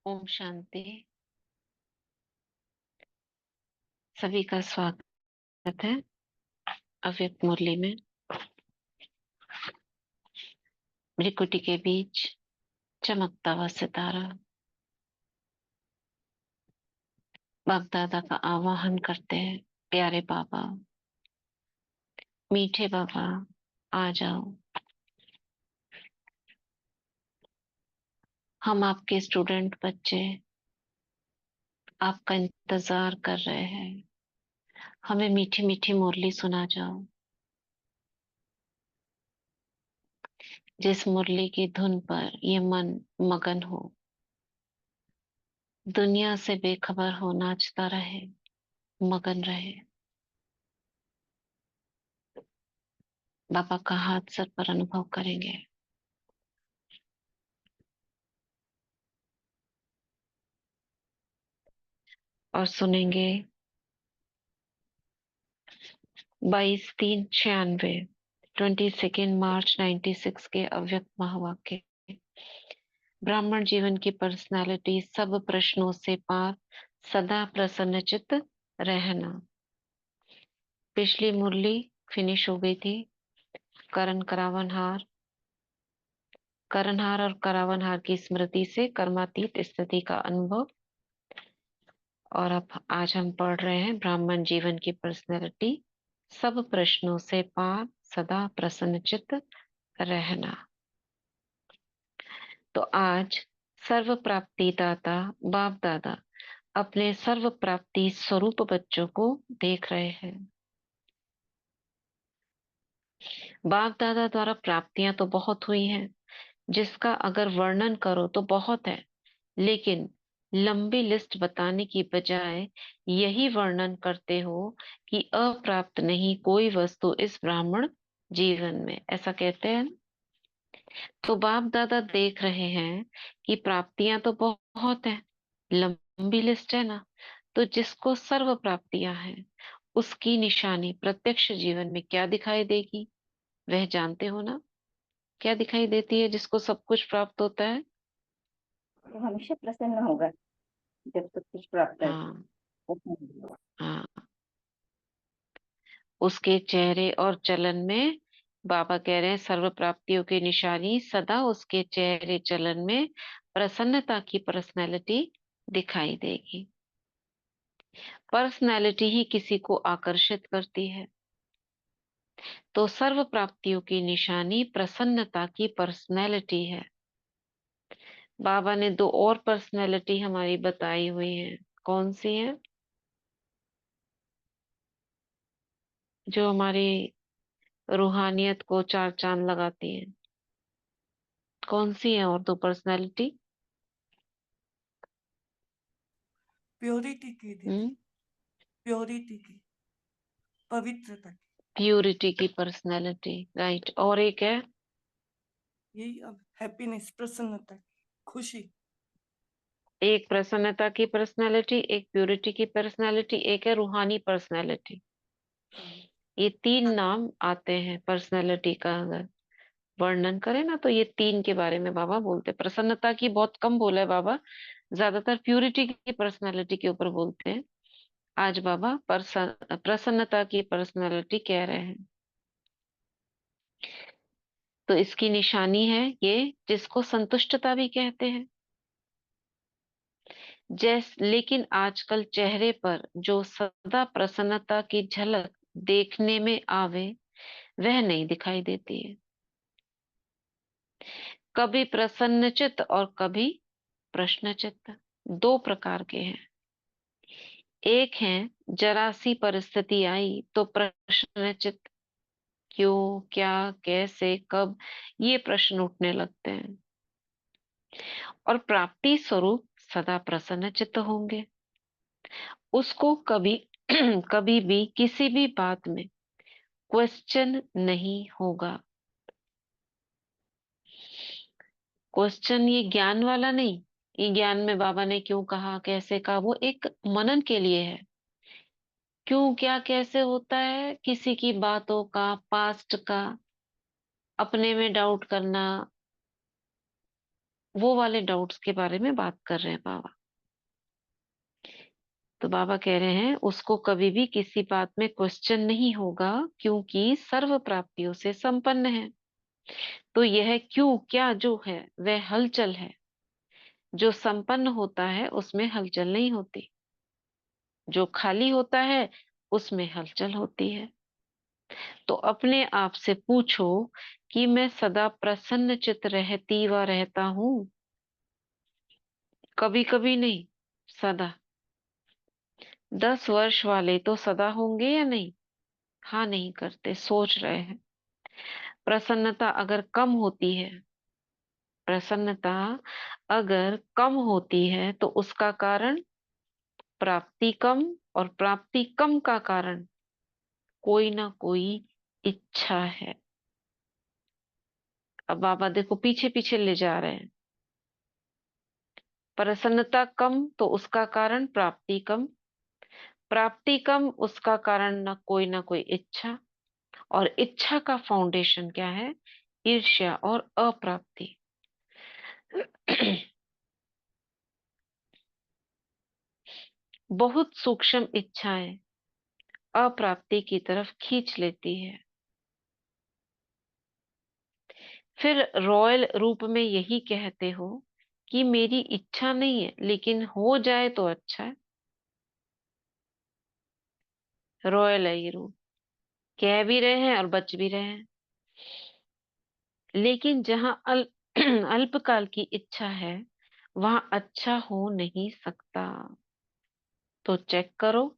ओम शांति। सभी का स्वागत है अव्यक्त मुरली में। भृकुटी के बीच चमकता हुआ सितारा बाप दादा का आवाहन करते हैं। प्यारे बाबा, मीठे बाबा, आ जाओ। हम आपके स्टूडेंट बच्चे आपका इंतजार कर रहे हैं। हमें मीठी मीठी मुरली सुना जाओ, जिस मुरली की धुन पर ये मन मगन हो, दुनिया से बेखबर हो, नाचता रहे, मगन रहे। बाबा का हाथ सर पर अनुभव करेंगे और सुनेंगे 22/3/96, 22 मार्च 96 के अव्यक्त महावाक्य। ब्राह्मण जीवन की पर्सनालिटी सब प्रश्नों से पार, सदा प्रसन्नचित्त रहना। पिछली मुरली फिनिश हो गई थी। करण करावनहार, करणहार और करावनहार की स्मृति से कर्मातीत स्थिति का अनुभव। और अब आज हम पढ़ रहे हैं ब्राह्मण जीवन की पर्सनैलिटी सब प्रश्नों से पार, सदा प्रसन्नचित्त रहना। तो आज सर्व प्राप्ति दाता बाप दादा अपने सर्व प्राप्ति स्वरूप बच्चों को देख रहे हैं। बाप दादा द्वारा प्राप्तियां तो बहुत हुई हैं, जिसका अगर वर्णन करो तो बहुत है, लेकिन लंबी लिस्ट बताने की बजाय यही वर्णन करते हो कि अप्राप्त नहीं कोई वस्तु इस ब्राह्मण जीवन में, ऐसा कहते हैं। तो बाप दादा देख रहे हैं कि प्राप्तियां तो बहुत है, लंबी लिस्ट है ना। तो जिसको सर्व प्राप्तियां हैं, उसकी निशानी प्रत्यक्ष जीवन में क्या दिखाई देगी, वह जानते हो ना। क्या दिखाई देती है जिसको सब कुछ प्राप्त होता है? तो हमेशा प्रसन्न होगा जब तक कुछ प्राप्त है। हाँ, हाँ। उसके चेहरे और चलन में बाबा कह रहे हैं सर्व प्राप्तियों की निशानी सदा उसके चेहरे चलन में प्रसन्नता की पर्सनैलिटी दिखाई देगी। पर्सनैलिटी ही किसी को आकर्षित करती है। तो सर्व प्राप्तियों की निशानी प्रसन्नता की पर्सनैलिटी है। बाबा ने दो और पर्सनैलिटी हमारी बताई हुई है। कौन सी है? जो हमारी रूहानियत को चार चांद लगाती है। कौन सी है और दो पर्सनैलिटी? प्योरिटी की दीदी, प्योरिटी की, पवित्रता की। प्यूरिटी की पर्सनैलिटी, राइट। और एक है यही अब हैप्पीनेस, प्रसन्नता की, खुशी। एक प्रसन्नता की पर्सनैलिटी, एक प्यूरिटी की पर्सनैलिटी, एक है रूहानी पर्सनैलिटी। ये तीन नाम आते हैं पर्सनैलिटी का। अगर वर्णन करें ना तो ये तीन के बारे में बाबा बोलते हैं। प्रसन्नता की बहुत कम बोला है बाबा, ज्यादातर प्यूरिटी की पर्सनैलिटी के ऊपर बोलते हैं। आज बाबा प्रसन्नता की पर्सनैलिटी कह रहे हैं। तो इसकी निशानी है ये, जिसको संतुष्टता भी कहते हैं। लेकिन आजकल चेहरे पर जो सदा प्रसन्नता की झलक देखने में आवे, वह नहीं दिखाई देती है। कभी प्रसन्नचित्त और कभी प्रश्नचित्त, दो प्रकार के हैं। एक है जरा सी परिस्थिति आई तो प्रश्नचित्त, क्यों, क्या, कैसे, कब, ये प्रश्न उठने लगते हैं। और प्राप्ति स्वरूप सदा प्रसन्नचित्त होंगे। उसको कभी कभी भी किसी भी बात में क्वेश्चन नहीं होगा। क्वेश्चन ये ज्ञान वाला नहीं, ये ज्ञान में बाबा ने क्यों कहा, कैसे कहा, वो एक मनन के लिए है। क्यों, क्या, कैसे होता है, किसी की बातों का, पास्ट का, अपने में डाउट करना, वो वाले डाउट्स के बारे में बात कर रहे हैं बाबा। तो बाबा कह रहे हैं उसको कभी भी किसी बात में क्वेश्चन नहीं होगा, क्योंकि सर्व प्राप्तियों से संपन्न है। तो यह क्यों क्या जो है वह हलचल है। जो संपन्न होता है उसमें हलचल नहीं होती, जो खाली होता है उसमें हलचल होती है। तो अपने आप से पूछो कि मैं सदा प्रसन्न चित्त रहती व रहता हूं। कभी कभी नहीं, सदा। 10 वर्ष वाले तो सदा होंगे या नहीं? हाँ, नहीं करते, सोच रहे हैं। प्रसन्नता अगर कम होती है, प्रसन्नता अगर कम होती है तो उसका कारण प्राप्ति कम, और प्राप्ति कम का कारण कोई ना कोई इच्छा है। अब बाबा देखो पीछे पीछे ले जा रहे हैं। प्रसन्नता कम तो उसका कारण प्राप्ति कम, प्राप्ति कम उसका कारण ना कोई इच्छा, और इच्छा का फाउंडेशन क्या है? ईर्ष्या और अप्राप्ति। बहुत सूक्ष्म इच्छाएं अप्राप्ति की तरफ खींच लेती है। फिर रॉयल रूप में यही कहते हो कि मेरी इच्छा नहीं है, लेकिन हो जाए तो अच्छा है। रॉयल है ये रूप, कह भी रहे हैं और बच भी रहे हैं। लेकिन जहां अल्पकाल की इच्छा है वहां अच्छा हो नहीं सकता। तो चेक करो,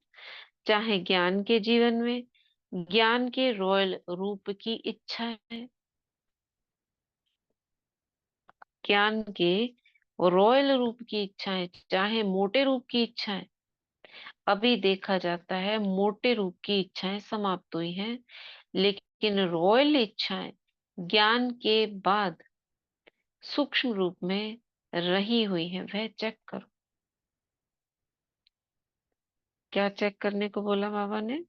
चाहे ज्ञान के जीवन में ज्ञान के रॉयल रूप की इच्छा है, ज्ञान के रॉयल रूप की इच्छा है, चाहे मोटे रूप की इच्छा है। अभी देखा जाता है मोटे रूप की इच्छाएं समाप्त हुई हैं, लेकिन रॉयल इच्छाएं ज्ञान के बाद सूक्ष्म रूप में रही हुई है। वह चेक करो। क्या चेक करने को बोला बाबा ने?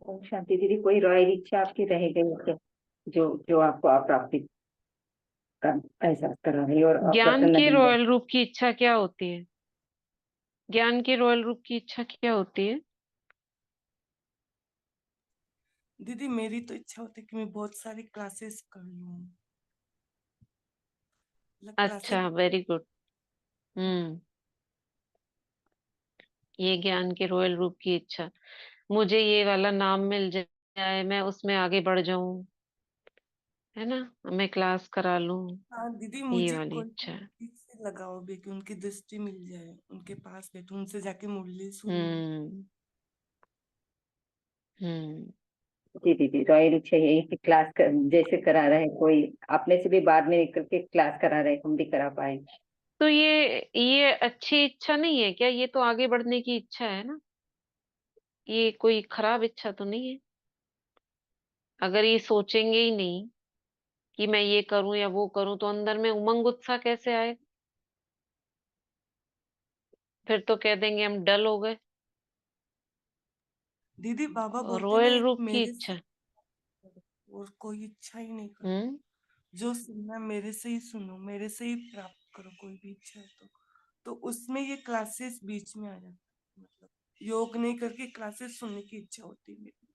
ओम शांति दीदी, कोई रॉयल इच्छा आपकी रह गई है जो जो आपको अप्राप्ति का एहसास करा रही है और ज्ञान अप्रसन्न के भी है? रॉयल रूप की इच्छा क्या होती है? ज्ञान के रॉयल रूप की इच्छा क्या होती है? दीदी मेरी तो इच्छा होती है कि मैं बहुत सारी क्लासेस कर लूं, मतलब क्लासेस। अच्छा, वेरी गुड। हम्म, ये ज्ञान के रॉयल रूप की इच्छा। मुझे ये वाला नाम मिल जाए, मैं उसमें आगे बढ़ जाऊं, है ना, मैं क्लास करा लूं। हाँ दीदी, ये मुझे वाली कोई इच्छा है। ठीक से लगाओ भी कि उनकी दृष्टि मिल जाए, उनके पास बैठूं, उनसे जाके मुरली सुनूं। हम्म। हम्म। जी दीदी, रॉयल इच्छा यही कि जैसे करा रहे हैं कोई, अपने से भी बाद में निकल के क्लास करा रहे हैं, हम भी करा पाए। तो ये अच्छी इच्छा नहीं है क्या? ये तो आगे बढ़ने की इच्छा है ना। ये कोई खराब इच्छा तो नहीं है। अगर ये सोचेंगे ही नहीं कि मैं ये करूं या वो करूं, तो अंदर में उमंग उत्साह कैसे आए? फिर तो कह देंगे हम डल हो गए। दीदी बाबा और बोलते ना, रॉयल एक रूप की मेरे इच्छा। से और कोई इच्छा ही नहीं करो, हम्म। जो सुनना मेरे से ही सुनो, मेरे से ही प्राप्त करो कोई भी इच्छा है तो उसमें ये क्लासेस बीच में आ जाता है। मतलब योग नहीं करके क्लासेस सुनने की इच्छा होती है मेरी,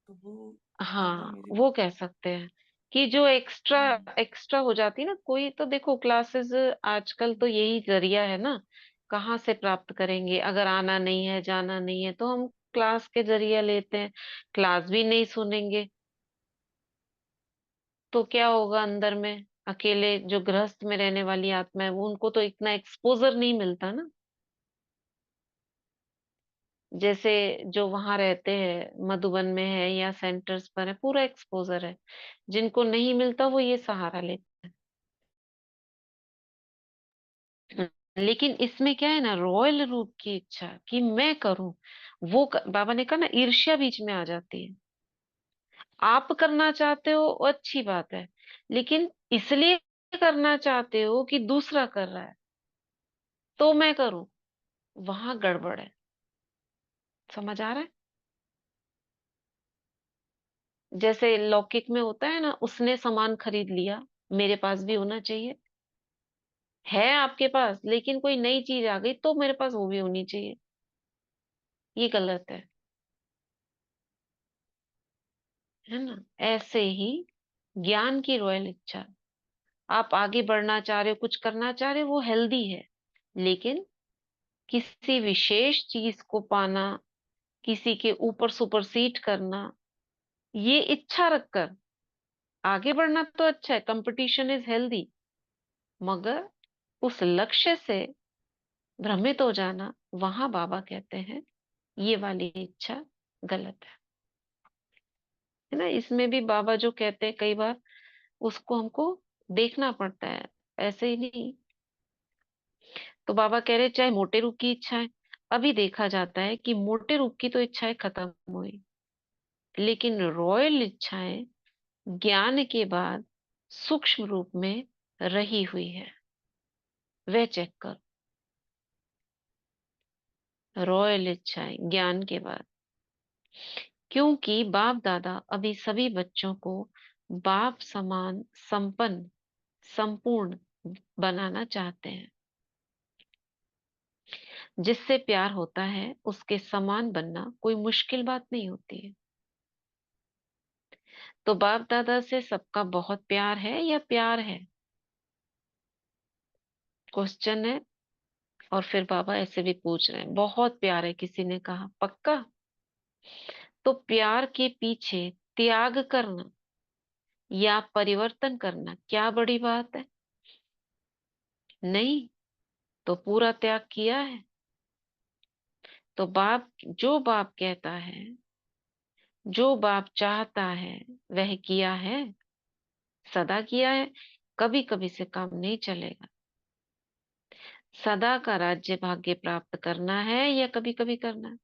तो वो बाबा हाँ, मेरे वो कह सकते हैं कि जो एक्स्ट्रा एक्स्ट्रा हो जाती है ना। कोई तो देखो क्लासेस आजकल तो यही जरिया है ना। कहाँ से प्राप्त करेंगे? अगर आना नहीं है, जाना नहीं है, तो हम क्लास के जरिए लेते हैं। क्लास भी नहीं सुनेंगे तो क्या होगा? अंदर में अकेले जो गृहस्थ में रहने वाली आत्मा है, वो उनको तो इतना एक्सपोजर नहीं मिलता ना। जैसे जो वहां रहते हैं, मधुबन में है या सेंटर्स पर है, पूरा एक्सपोजर है। जिनको नहीं मिलता वो ये सहारा लेते हैं। लेकिन इसमें क्या है ना, रॉयल रूप की इच्छा कि मैं करूं, बाबा ने कहा ना, ईर्ष्या बीच में आ जाती है। आप करना चाहते हो वो अच्छी बात है, लेकिन इसलिए करना चाहते हो कि दूसरा कर रहा है तो मैं करूं, वहां गड़बड़ है। समझ आ रहा है? जैसे लौकिक में होता है ना, उसने सामान खरीद लिया, मेरे पास भी होना चाहिए। है आपके पास, लेकिन कोई नई चीज आ गई तो मेरे पास वो भी होनी चाहिए। ये गलत है ना? ऐसे ही ज्ञान की रॉयल इच्छा, आप आगे बढ़ना चाह रहे हो, कुछ करना चाह रहे हो, वो हेल्दी है। लेकिन किसी विशेष चीज को पाना, किसी के ऊपर सुपरसीड करना, ये इच्छा रखकर आगे बढ़ना तो अच्छा है, कंपटीशन इज हेल्दी। मगर उस लक्ष्य से भ्रमित हो जाना, वहां बाबा कहते हैं ये वाली इच्छा गलत है ना? इसमें भी बाबा जो कहते हैं कई बार उसको हमको देखना पड़ता है, ऐसे ही नहीं। तो बाबा कह रहे चाहे मोटे रूप की इच्छा है, अभी देखा जाता है कि मोटे रूप की तो इच्छाएं खत्म हुई, लेकिन रॉयल इच्छाएं ज्ञान के बाद सूक्ष्म रूप में रही हुई है। वह चेक कर, रॉयल इच्छाएं ज्ञान के बाद। क्योंकि बाप दादा अभी सभी बच्चों को बाप समान संपन्न संपूर्ण बनाना चाहते हैं। जिससे प्यार होता है उसके समान बनना कोई मुश्किल बात नहीं होती है। तो बाप दादा से सबका बहुत प्यार है या प्यार है, क्वेश्चन है। और फिर बाबा ऐसे भी पूछ रहे हैं, बहुत प्यार है, किसी ने कहा पक्का? तो प्यार के पीछे त्याग करना या परिवर्तन करना क्या बड़ी बात है? नहीं, तो पूरा त्याग किया है। तो बाप, जो बाप कहता है, जो बाप चाहता है, वह किया है, सदा किया है। कभी कभी से काम नहीं चलेगा। सदा का राज्य भाग्य प्राप्त करना है या कभी कभी करना है?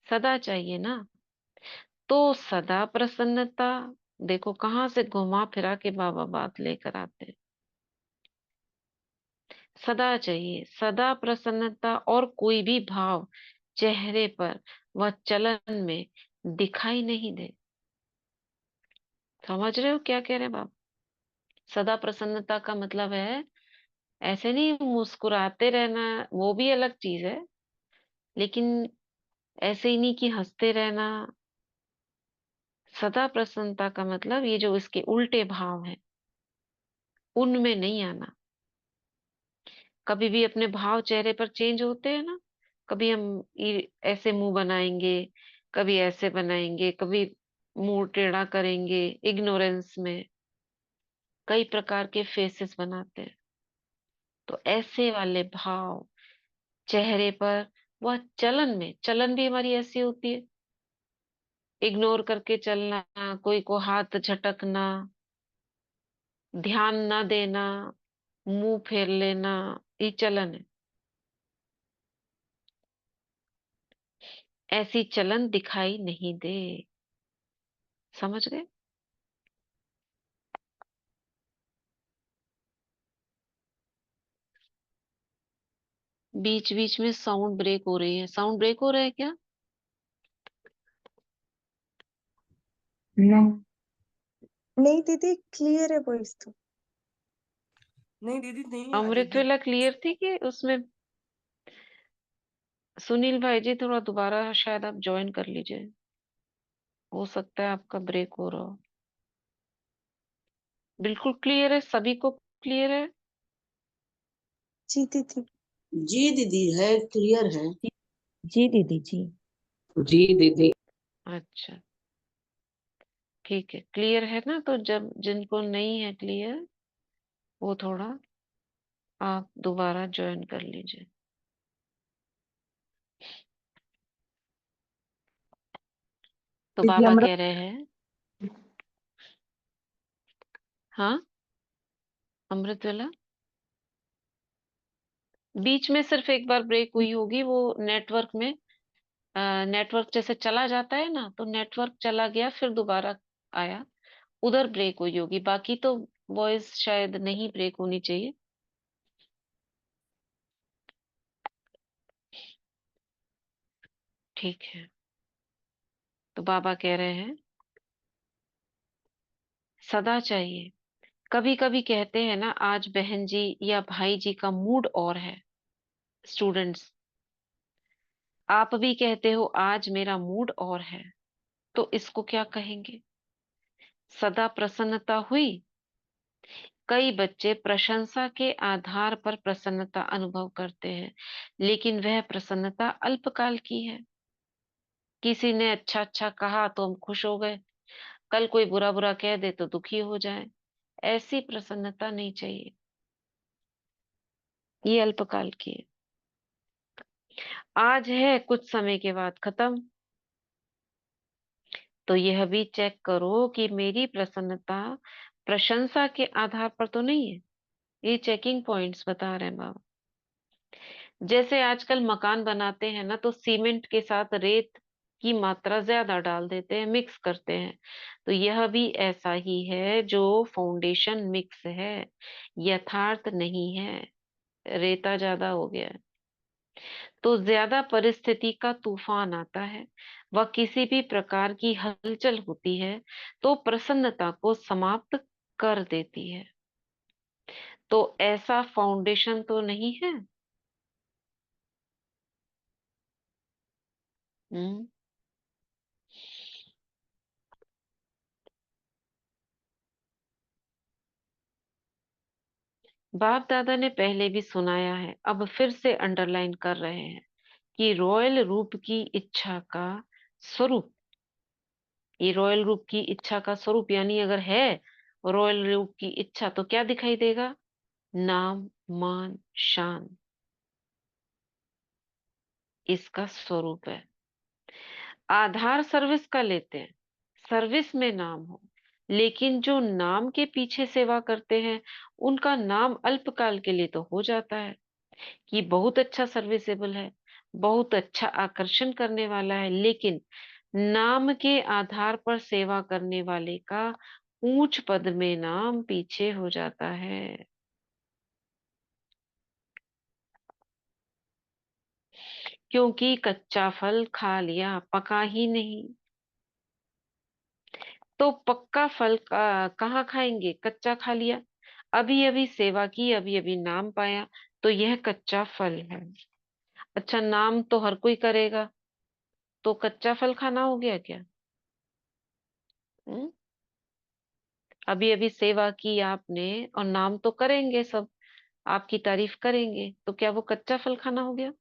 सदा चाहिए ना। तो सदा प्रसन्नता, देखो कहाँ से घुमा फिरा के बाबा बात लेकर आते हैं। सदा चाहिए, सदा प्रसन्नता, और कोई भी भाव चेहरे पर व चलन में दिखाई नहीं दे। समझ रहे हो क्या कह रहे हैं बाबा? सदा प्रसन्नता का मतलब है ऐसे नहीं मुस्कुराते रहना, वो भी अलग चीज है, लेकिन ऐसे ही नहीं कि हंसते रहना। सदा प्रसन्नता का मतलब ये जो इसके उल्टे भाव हैं उनमें नहीं आना। कभी भी अपने भाव चेहरे पर चेंज होते हैं ना, कभी हम ऐसे मुंह बनाएंगे, कभी ऐसे बनाएंगे, कभी मुंह टेढ़ा करेंगे, इग्नोरेंस में कई प्रकार के फेसेस बनाते हैं। तो ऐसे वाले भाव चेहरे पर, वह चलन में, चलन भी हमारी ऐसी होती है, इग्नोर करके चलना, कोई को हाथ झटकना, ध्यान ना देना, मुंह फेर लेना, ये चलन है। ऐसी चलन दिखाई नहीं दे। समझ गए? बीच बीच में साउंड ब्रेक हो रही है, साउंड ब्रेक हो रहा है क्या? नहीं। नहीं दीदी, क्लियर है वॉइस तो। नहीं दीदी, नहीं आ रही अमृत दीदी। वेला क्लियर थी कि उसमें? सुनील भाई जी थोड़ा दोबारा शायद आप ज्वाइन कर लीजिए, हो सकता है आपका ब्रेक हो रहा हो। बिल्कुल क्लियर है, सभी को क्लियर है? जी दीदी। जी दीदी, है, क्लियर है। जी दीदी जी। जी दीदी। अच्छा, ठीक है, क्लियर है ना? तो जब जिनको नहीं है क्लियर, वो थोड़ा आप दोबारा ज्वाइन कर लीजिए। तो दीदी बाबा अमृत। कह रहे हैं, हाँ, अमृत वेला बीच में सिर्फ एक बार ब्रेक हुई होगी, वो नेटवर्क में, नेटवर्क जैसे चला जाता है ना, तो नेटवर्क चला गया फिर दोबारा आया, उधर ब्रेक हुई होगी। बाकी तो वॉइस शायद नहीं ब्रेक होनी चाहिए। ठीक है। तो बाबा कह रहे हैं सदा चाहिए, कभी कभी कहते हैं ना, आज बहन जी या भाई जी का मूड और है। स्टूडेंट्स, आप भी कहते हो आज मेरा मूड और है, तो इसको क्या कहेंगे? सदा प्रसन्नता हुई? कई बच्चे प्रशंसा के आधार पर प्रसन्नता अनुभव करते हैं, लेकिन वह प्रसन्नता अल्पकाल की है। किसी ने अच्छा अच्छा कहा तो हम खुश हो गए, कल कोई बुरा बुरा कह दे तो दुखी हो जाए। ऐसी प्रसन्नता नहीं चाहिए, ये अल्पकाल की है। आज है, कुछ समय के बाद खत्म। तो यह भी चेक करो कि मेरी प्रसन्नता प्रशंसा के आधार पर तो नहीं है। ये चेकिंग पॉइंट्स बता रहे हैं बाबा। जैसे आजकल मकान बनाते हैं ना, तो सीमेंट के साथ रेत की मात्रा ज्यादा डाल देते हैं, मिक्स करते हैं। तो यह भी ऐसा ही है, जो फाउंडेशन मिक्स है, यथार्थ नहीं है, रेता ज्यादा हो गया है। तो ज्यादा परिस्थिति का तूफान आता है, वह किसी भी प्रकार की हलचल होती है तो प्रसन्नता को समाप्त कर देती है। तो ऐसा फाउंडेशन तो नहीं है। हम्म। बाप दादा ने पहले भी सुनाया है, अब फिर से अंडरलाइन कर रहे हैं कि रॉयल रूप की इच्छा का स्वरूप, ये रॉयल रूप की इच्छा का स्वरूप यानी अगर है रॉयल रूप की इच्छा, तो क्या दिखाई देगा? नाम, मान, शान, इसका स्वरूप है। आधार सर्विस का लेते हैं, सर्विस में नाम हो, लेकिन जो नाम के पीछे सेवा करते हैं उनका नाम अल्पकाल के लिए तो हो जाता है कि बहुत अच्छा सर्विसेबल है, बहुत अच्छा आकर्षण करने वाला है, लेकिन नाम के आधार पर सेवा करने वाले का ऊंच पद में नाम पीछे हो जाता है। क्योंकि कच्चा फल खा लिया, पका ही नहीं। तो पक्का फल कहाँ खाएंगे? कच्चा खा लिया, अभी अभी सेवा की, अभी अभी नाम पाया, तो यह कच्चा फल है। अच्छा, नाम तो हर कोई करेगा, तो कच्चा फल खाना हो गया क्या? हम्म? अभी अभी सेवा की आपने और नाम तो करेंगे सब, आपकी तारीफ करेंगे, तो क्या वो कच्चा फल खाना हो गया?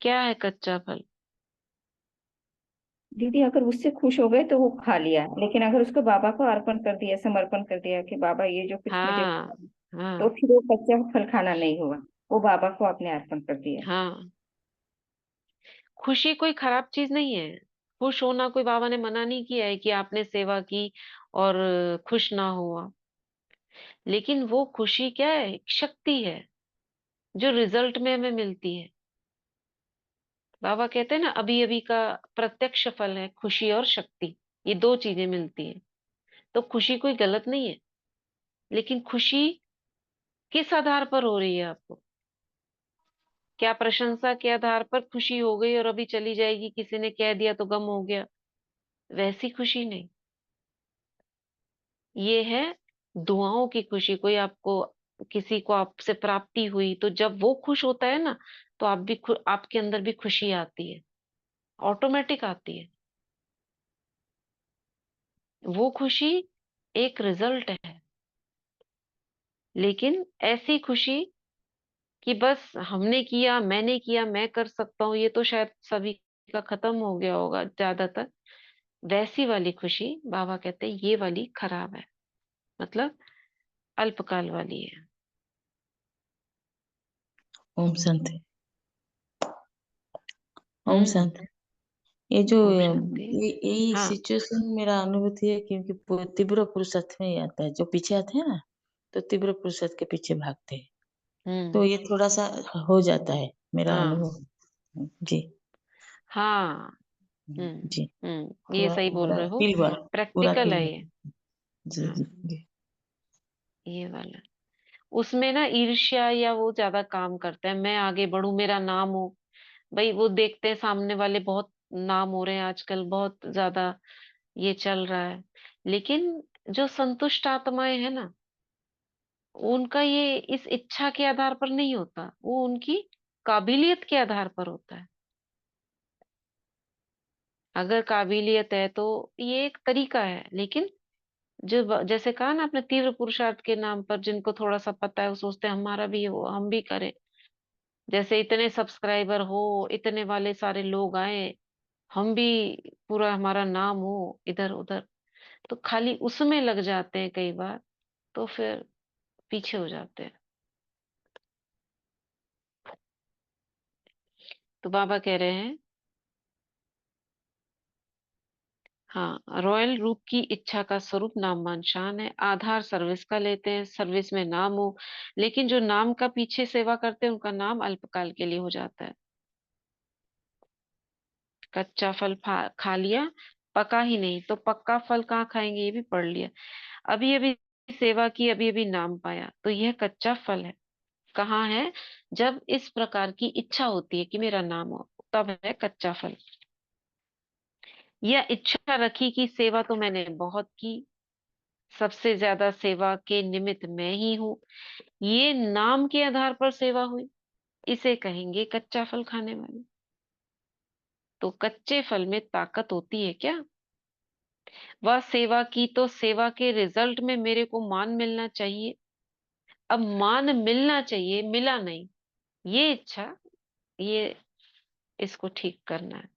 क्या है कच्चा फल? दीदी अगर उससे खुश हो गए तो वो खा लिया, लेकिन अगर उसको बाबा को अर्पण कर दिया, समर्पण कर दिया कि बाबा ये जो कुछ मुझे, हाँ, तो हाँ, फिर वो कच्चा फल खाना नहीं हुआ, वो बाबा को आपने अर्पण कर दिया। हाँ। खुशी कोई खराब चीज नहीं है। खुश होना कोई बाबा ने मना नहीं किया है कि आपने सेवा की और खुश ना हुआ। लेकिन वो खुशी क्या है? एक शक्ति है जो रिजल्ट में हमें मिलती है। बाबा कहते हैं ना, अभी अभी का प्रत्यक्ष फल है खुशी और शक्ति, ये दो चीजें मिलती है। तो खुशी कोई गलत नहीं है, लेकिन खुशी किस आधार पर हो रही है आपको? क्या प्रशंसा के आधार पर खुशी हो गई और अभी चली जाएगी, किसी ने कह दिया तो गम हो गया? वैसी खुशी नहीं। ये है दुआओं की खुशी। कोई आपको, किसी को आपसे प्राप्ति हुई, तो जब वो खुश होता है ना, तो आप भी आपके अंदर भी खुशी आती है, ऑटोमेटिक आती है। वो खुशी एक रिजल्ट है। लेकिन ऐसी खुशी कि बस हमने किया, मैंने किया, मैं कर सकता हूँ, ये तो शायद सभी का खत्म हो गया होगा ज्यादातर। वैसी वाली खुशी बाबा कहते हैं ये वाली खराब है, मतलब अल्पकाल वाली है। ओम शांति। ओम हम्म। शांति। ये जो ओम शांति। यही हाँ। सिचुएशन मेरा अनुभूति है, क्योंकि तीव्र पुरुषार्थ में ही आता है, जो पीछे आते हैं ना, तो तीव्र पुरुषार्थ के पीछे भागते हैं। तो हम्म। ये थोड़ा सा हो जाता है मेरा हाँ, अनुभव। जी। हाँ। जी। ये पूरा सही बोल पूरा रहे हो। फील हुआ। पूरा प्रैक्टिकल फील है ये। हुआ। जी हाँ, जी जी। ये वाला। उसमें ना ईर्ष्या या वो ज्यादा काम करता है, मैं आगे बढ़ूं, मेरा नाम हो। भाई वो देखते हैं सामने वाले बहुत नाम हो रहे हैं आजकल, बहुत ज्यादा ये चल रहा है। लेकिन जो संतुष्ट आत्माएं है ना, उनका ये इस इच्छा के आधार पर नहीं होता, वो उनकी काबिलियत के आधार पर होता है। अगर काबिलियत है तो ये एक तरीका है, लेकिन जो जैसे कहा ना आपने, तीव्र पुरुषार्थ के नाम पर जिनको थोड़ा सा पता है वो सोचते हैं हमारा भी हो, हम भी करें। जैसे इतने सब्सक्राइबर हो, इतने वाले सारे लोग आए, हम भी पूरा हमारा नाम हो इधर उधर, तो खाली उसमें लग जाते हैं कई बार, तो फिर पीछे हो जाते हैं। तो बाबा कह रहे हैं, हाँ, रॉयल रूप की इच्छा का स्वरूप नाम मान शान है। आधार सर्विस का लेते हैं, सर्विस में नाम हो, लेकिन जो नाम का पीछे सेवा करते हैं उनका नाम अल्पकाल के लिए हो जाता है। कच्चा फल खा लिया, पका ही नहीं, तो पक्का फल कहाँ खाएंगे, ये भी पढ़ लिया। अभी अभी सेवा की, अभी अभी नाम पाया, तो यह कच्चा फल है। कहाँ है? जब इस प्रकार की इच्छा होती है कि मेरा नाम हो, तब है कच्चा फल। यह इच्छा रखी कि सेवा तो मैंने बहुत की, सबसे ज्यादा सेवा के निमित्त मैं ही हूँ, ये नाम के आधार पर सेवा हुई, इसे कहेंगे कच्चा फल खाने वाले। तो कच्चे फल में ताकत होती है क्या? वह सेवा की तो सेवा के रिजल्ट में मेरे को मान मिलना चाहिए। अब मान मिलना चाहिए, मिला नहीं, ये इच्छा, ये इसको ठीक करना है।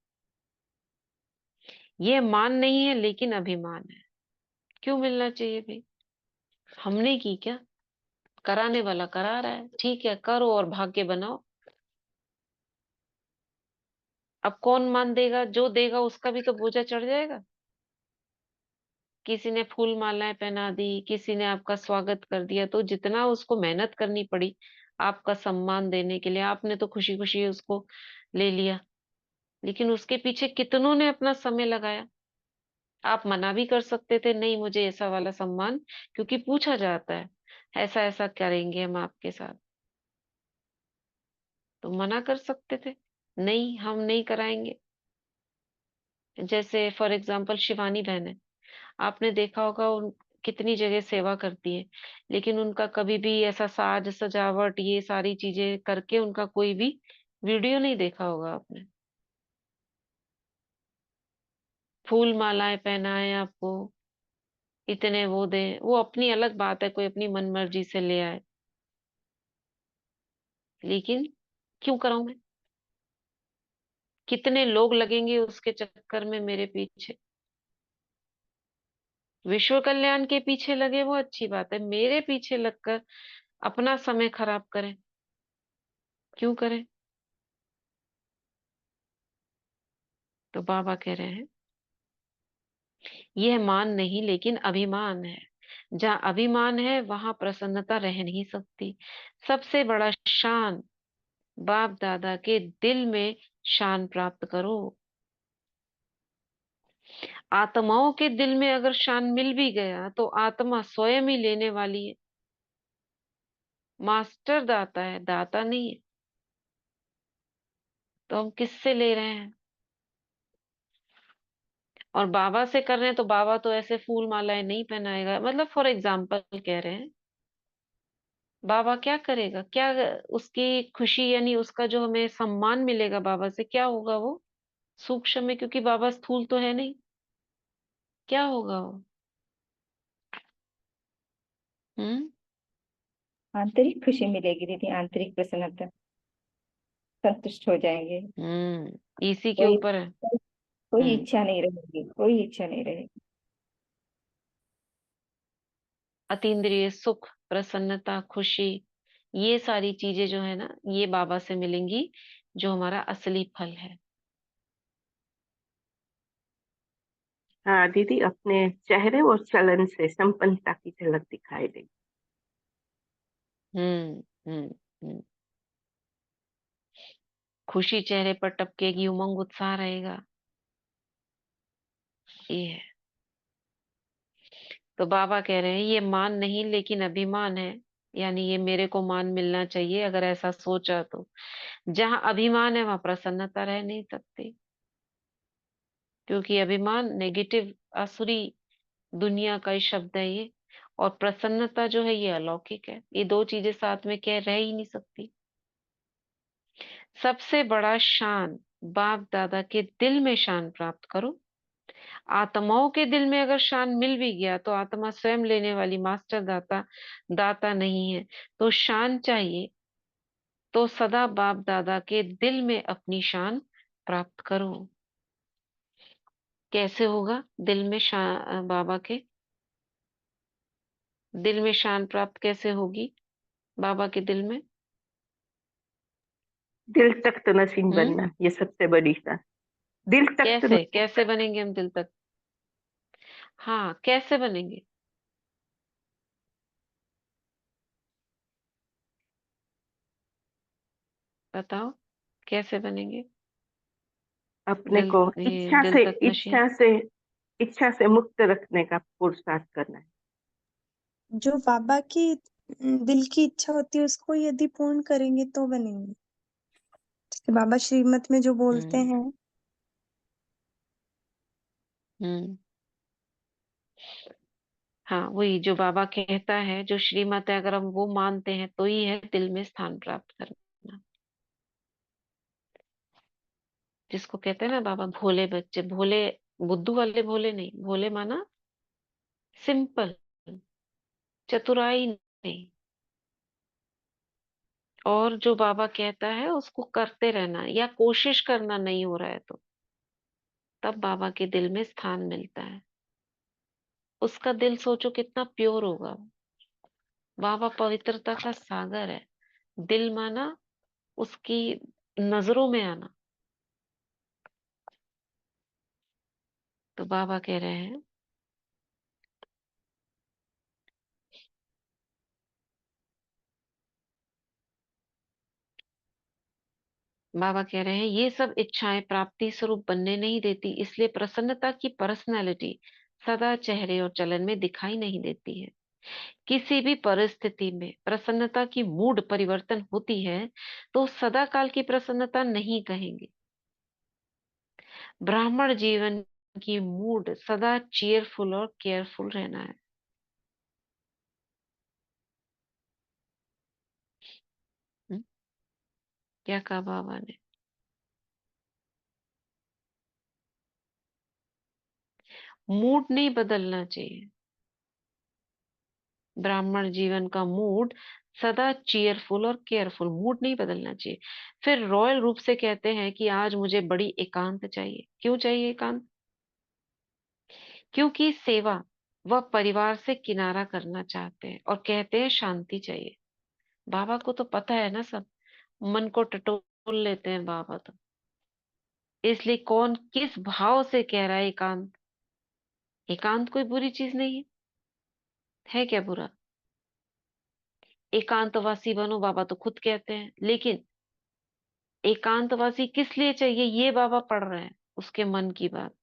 ये मान नहीं है लेकिन अभिमान है। क्यों मिलना चाहिए भाई? हमने की क्या? कराने वाला करा रहा है, ठीक है, करो और भाग्य बनाओ। अब कौन मान देगा? जो देगा उसका भी तो बोझा चढ़ जाएगा। किसी ने फूल मालाएं पहना दी, किसी ने आपका स्वागत कर दिया, तो जितना उसको मेहनत करनी पड़ी आपका सम्मान देने के लिए, आपने तो खुशी खुशी उसको ले लिया, लेकिन उसके पीछे कितनों ने अपना समय लगाया। आप मना भी कर सकते थे, नहीं मुझे ऐसा वाला सम्मान, क्योंकि पूछा जाता है ऐसा ऐसा करेंगे हम आपके साथ, तो मना कर सकते थे, नहीं हम नहीं कराएंगे। जैसे फॉर एग्जाम्पल शिवानी बहन है, आपने देखा होगा उन कितनी जगह सेवा करती है, लेकिन उनका कभी भी ऐसा साज सजावट ये सारी चीजें करके उनका कोई भी वीडियो नहीं देखा होगा आपने। फूल मालाएं पहनाए आपको, इतने वो दे, वो अपनी अलग बात है, कोई अपनी मन मर्जी से ले आए, लेकिन क्यों कराऊं मैं? कितने लोग लगेंगे उसके चक्कर में मेरे पीछे? विश्व कल्याण के पीछे लगे वो अच्छी बात है, मेरे पीछे लगकर अपना समय खराब करें, क्यों करें? तो बाबा कह रहे हैं, यह मान नहीं लेकिन अभिमान है। जहाँ अभिमान है वहां प्रसन्नता रह नहीं सकती। सबसे बड़ा शान बाप दादा के दिल में शान प्राप्त करो। आत्माओं के दिल में अगर शान मिल भी गया तो आत्मा स्वयं ही लेने वाली है। मास्टर दाता है, दाता नहीं है। तो हम किससे ले रहे हैं? और बाबा से कर रहे हैं, तो बाबा तो ऐसे फूल मालाएं नहीं पहनाएगा, मतलब फॉर एग्जाम्पल कह रहे हैं। बाबा क्या करेगा, क्या उसकी खुशी यानी उसका जो हमें सम्मान मिलेगा बाबा से, क्या होगा वो सूक्ष्म में, क्योंकि बाबा स्थूल तो है नहीं, क्या होगा वो? हम्म। आंतरिक खुशी मिलेगी दीदी, आंतरिक प्रसन्नता, संतुष्ट हो जाएंगे। इसी के कोई ऊपर है। कोई हम्म। इच्छा नहीं रहेगी, कोई इच्छा नहीं रहेगी। अतीन्द्रिय सुख, प्रसन्नता, खुशी, ये सारी चीजें जो है ना, ये बाबा से मिलेंगी, जो हमारा असली फल है। हाँ दीदी, अपने चेहरे और चलन से संपन्नता की झलक दिखाई देगी। हम्म। हम्म। हम्म। खुशी चेहरे पर टपकेगी, उमंग उत्साह रहेगा, ये है। तो बाबा कह रहे हैं, ये मान नहीं लेकिन अभिमान है, यानी ये मेरे को मान मिलना चाहिए, अगर ऐसा सोचा तो। जहां अभिमान है वहां प्रसन्नता रह नहीं सकती, क्योंकि अभिमान नेगेटिव आसुरी दुनिया का ही शब्द है ये। और प्रसन्नता जो है ये अलौकिक है। ये दो चीजें साथ में कह रह ही नहीं सकती। सबसे बड़ा शान बाप दादा के दिल में शान प्राप्त करो। आत्माओं के दिल में अगर शान मिल भी गया तो आत्मा स्वयं लेने वाली मास्टर दाता दाता नहीं है। तो शान चाहिए तो सदा बाप दादा के दिल में अपनी शान प्राप्त करो। कैसे होगा दिल में शान? बाबा के दिल में शान प्राप्त कैसे होगी बाबा के दिल में? दिल तख्त नसीब हम्म बनना, ये सबसे बड़ी शान। दिल तख्त कैसे नसीब कैसे बनेंगे हम दिल तक? हाँ, कैसे बनेंगे? बताओ कैसे बनेंगे अपने दिल? को ये दिल तक नशीब। इच्छा से मुक्त रखने का पुरुषार्थ करना है। जो बाबा की दिल की इच्छा होती है उसको यदि पूर्ण करेंगे तो बनेंगे। जैसे बाबा श्रीमत में जो बोलते हम्म हैं, हम्म हाँ, वही जो बाबा कहता है, जो श्रीमत है, अगर हम वो मानते हैं तो ही है दिल में स्थान प्राप्त करना। जिसको कहते हैं ना बाबा भोले बच्चे, भोले बुद्धू वाले भोले नहीं, भोले माना सिंपल, चतुराई नहीं। और जो बाबा कहता है उसको करते रहना, या कोशिश करना नहीं हो रहा है तो तब बाबा के दिल में स्थान मिलता है। उसका दिल सोचो कितना प्योर होगा। बाबा पवित्रता का सागर है। दिल माना उसकी नजरों में आना। तो बाबा कह रहे हैं, बाबा कह रहे हैं ये सब इच्छाएं प्राप्ति स्वरूप बनने नहीं देती, इसलिए प्रसन्नता की पर्सनैलिटी सदा चेहरे और चलन में दिखाई नहीं देती है। किसी भी परिस्थिति में प्रसन्नता की मूड परिवर्तन होती है तो सदा काल की प्रसन्नता नहीं कहेंगे। ब्राह्मण जीवन की मूड सदा चीयरफुल और केयरफुल रहना है। हम्म, क्या कहा बाबा ने? मूड नहीं बदलना चाहिए। ब्राह्मण जीवन का मूड सदा चीयरफुल और केयरफुल, मूड नहीं बदलना चाहिए। फिर रॉयल रूप से कहते हैं कि आज मुझे बड़ी एकांत चाहिए। क्यों चाहिए एकांत? क्योंकि सेवा व परिवार से किनारा करना चाहते हैं और कहते हैं शांति चाहिए। बाबा को तो पता है ना सब, मन को टटोल लेते हैं बाबा तो। इसलिए कौन किस भाव से कह रहा है एकांत? एकांत कोई बुरी चीज नहीं है क्या बुरा? एकांतवासी बनो बाबा तो खुद कहते हैं, लेकिन एकांतवासी किस लिए चाहिए ये बाबा पढ़ रहे हैं उसके मन की बात।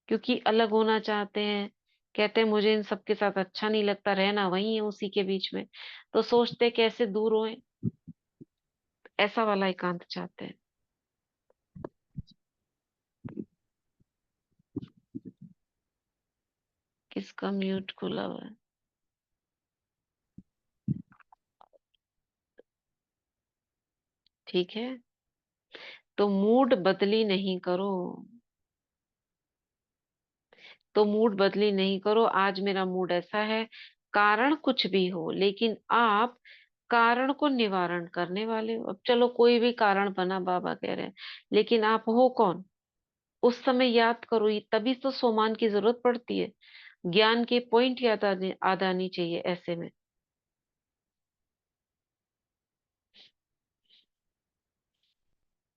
क्योंकि अलग होना चाहते हैं, कहते हैं मुझे इन सबके साथ अच्छा नहीं लगता, रहना वही है उसी के बीच में। तो सोचते कैसे दूर होए, ऐसा वाला एकांत चाहते हैं। किसका म्यूट खुला हुआ है? ठीक है, तो मूड बदली नहीं करो। तो मूड बदली नहीं करो, आज मेरा मूड ऐसा है, कारण कुछ भी हो, लेकिन आप कारण को निवारण करने वाले हो। अब चलो कोई भी कारण बना बाबा कह रहे हैं, लेकिन आप हो कौन? उस समय याद करो, तभी तो सोमान की जरूरत पड़ती है। ज्ञान के पॉइंट याद आनी चाहिए ऐसे में।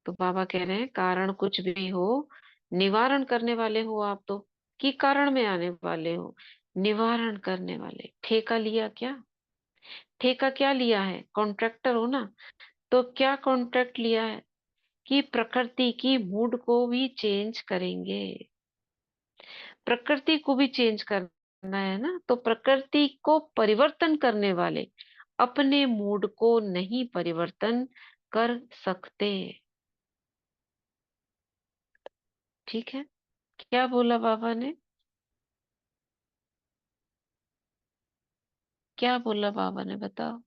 तो बाबा कह रहे हैं कारण कुछ भी हो, निवारण करने वाले हो आप तो। कि कारण में आने वाले हो, निवारण करने वाले। ठेका लिया क्या? ठेका क्या लिया है? कॉन्ट्रैक्टर हो ना। तो क्या कॉन्ट्रैक्ट लिया है? कि प्रकृति की मूड को भी चेंज करेंगे। प्रकृति को भी चेंज करना है ना, तो प्रकृति को परिवर्तन करने वाले अपने मूड को नहीं परिवर्तन कर सकते। ठीक है, क्या बोला बाबा ने? क्या बोला बाबा ने, बताओ।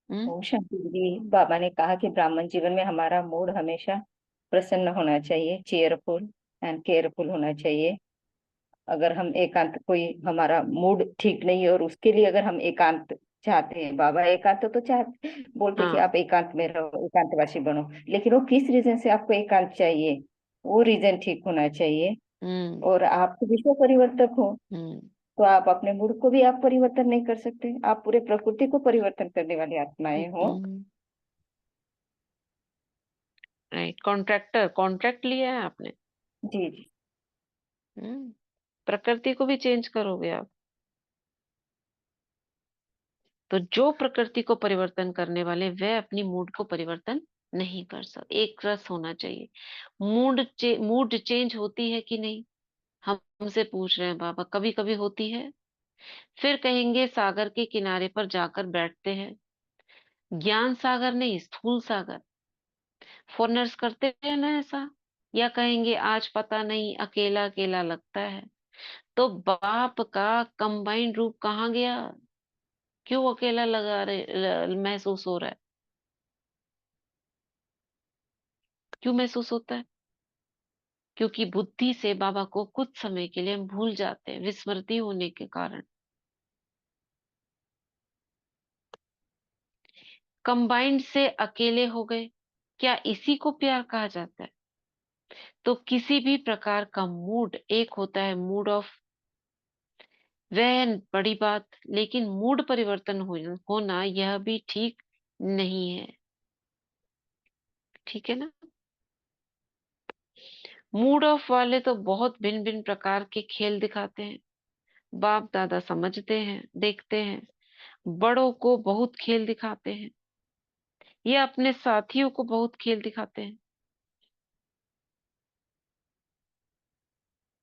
ओम शांति दीदी, बाबा ने कहा कि ब्राह्मण जीवन में हमारा मूड हमेशा प्रसन्न होना चाहिए, चेयरफुल एंड केयरफुल होना चाहिए। अगर हम एकांत, कोई हमारा मूड ठीक नहीं है और उसके लिए अगर हम एकांत चाहते हैं, बाबा एकांत तो चाह बोलते कि हाँ। आप एकांत में रहो, एकांतवासी बनो, लेकिन वो किस रीजन से आपको एकांत चाहिए, वो रीजन ठीक होना चाहिए। हम्म। और आप तो विश्व परिवर्तक हो, हम्म। तो आप अपने मूड को भी आप परिवर्तन नहीं कर सकते, आप पूरे प्रकृति को परिवर्तन करने वाली आत्माएं हो। राइट, कॉन्ट्रैक्टर, कॉन्ट्रैक्ट लिया है आपने। जी जी। प्रकृति को भी चेंज करोगे आप, तो जो प्रकृति को परिवर्तन करने वाले वह अपनी मूड को परिवर्तन नहीं कर सकते। एक रस होना चाहिए। मूड चेंज होती है कि नहीं, हमसे पूछ रहे हैं बाबा। कभी कभी होती है, फिर कहेंगे सागर के किनारे पर जाकर बैठते हैं। ज्ञान सागर नहीं, स्थूल सागर। फॉरनर्स करते हैं ना ऐसा। या कहेंगे आज पता नहीं अकेला अकेला लगता है। तो बाप का कंबाइंड रूप कहाँ गया? क्यों अकेला लगा रहे, महसूस हो रहा है? क्यों महसूस होता है? क्योंकि बुद्धि से बाबा को कुछ समय के लिए हम भूल जाते हैं, विस्मृति होने के कारण। कंबाइंड से अकेले हो गए, क्या इसी को प्यार कहा जाता है? तो किसी भी प्रकार का मूड एक होता है, मूड ऑफ, वह बड़ी बात, लेकिन मूड परिवर्तन होना यह भी ठीक नहीं है। ठीक है ना? मूड ऑफ वाले तो बहुत भिन्न भिन्न प्रकार के खेल दिखाते हैं। बाप दादा समझते हैं, देखते हैं। बड़ों को बहुत खेल दिखाते हैं, या अपने साथियों को बहुत खेल दिखाते हैं।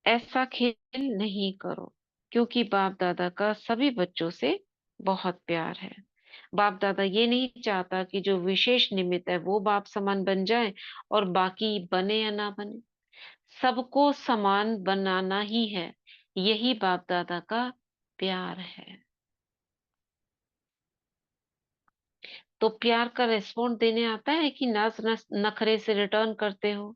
ऐसा खेल नहीं करो, क्योंकि बाप दादा का सभी बच्चों से बहुत प्यार है। बाप दादा ये नहीं चाहता कि जो विशेष निमित्त है वो बाप समान बन जाए और बाकी बने या ना बने। सबको समान बनाना ही है, यही बाप दादा का प्यार है। तो प्यार का रिस्पॉन्ड देने आता है कि नाज नखरे से रिटर्न करते हो?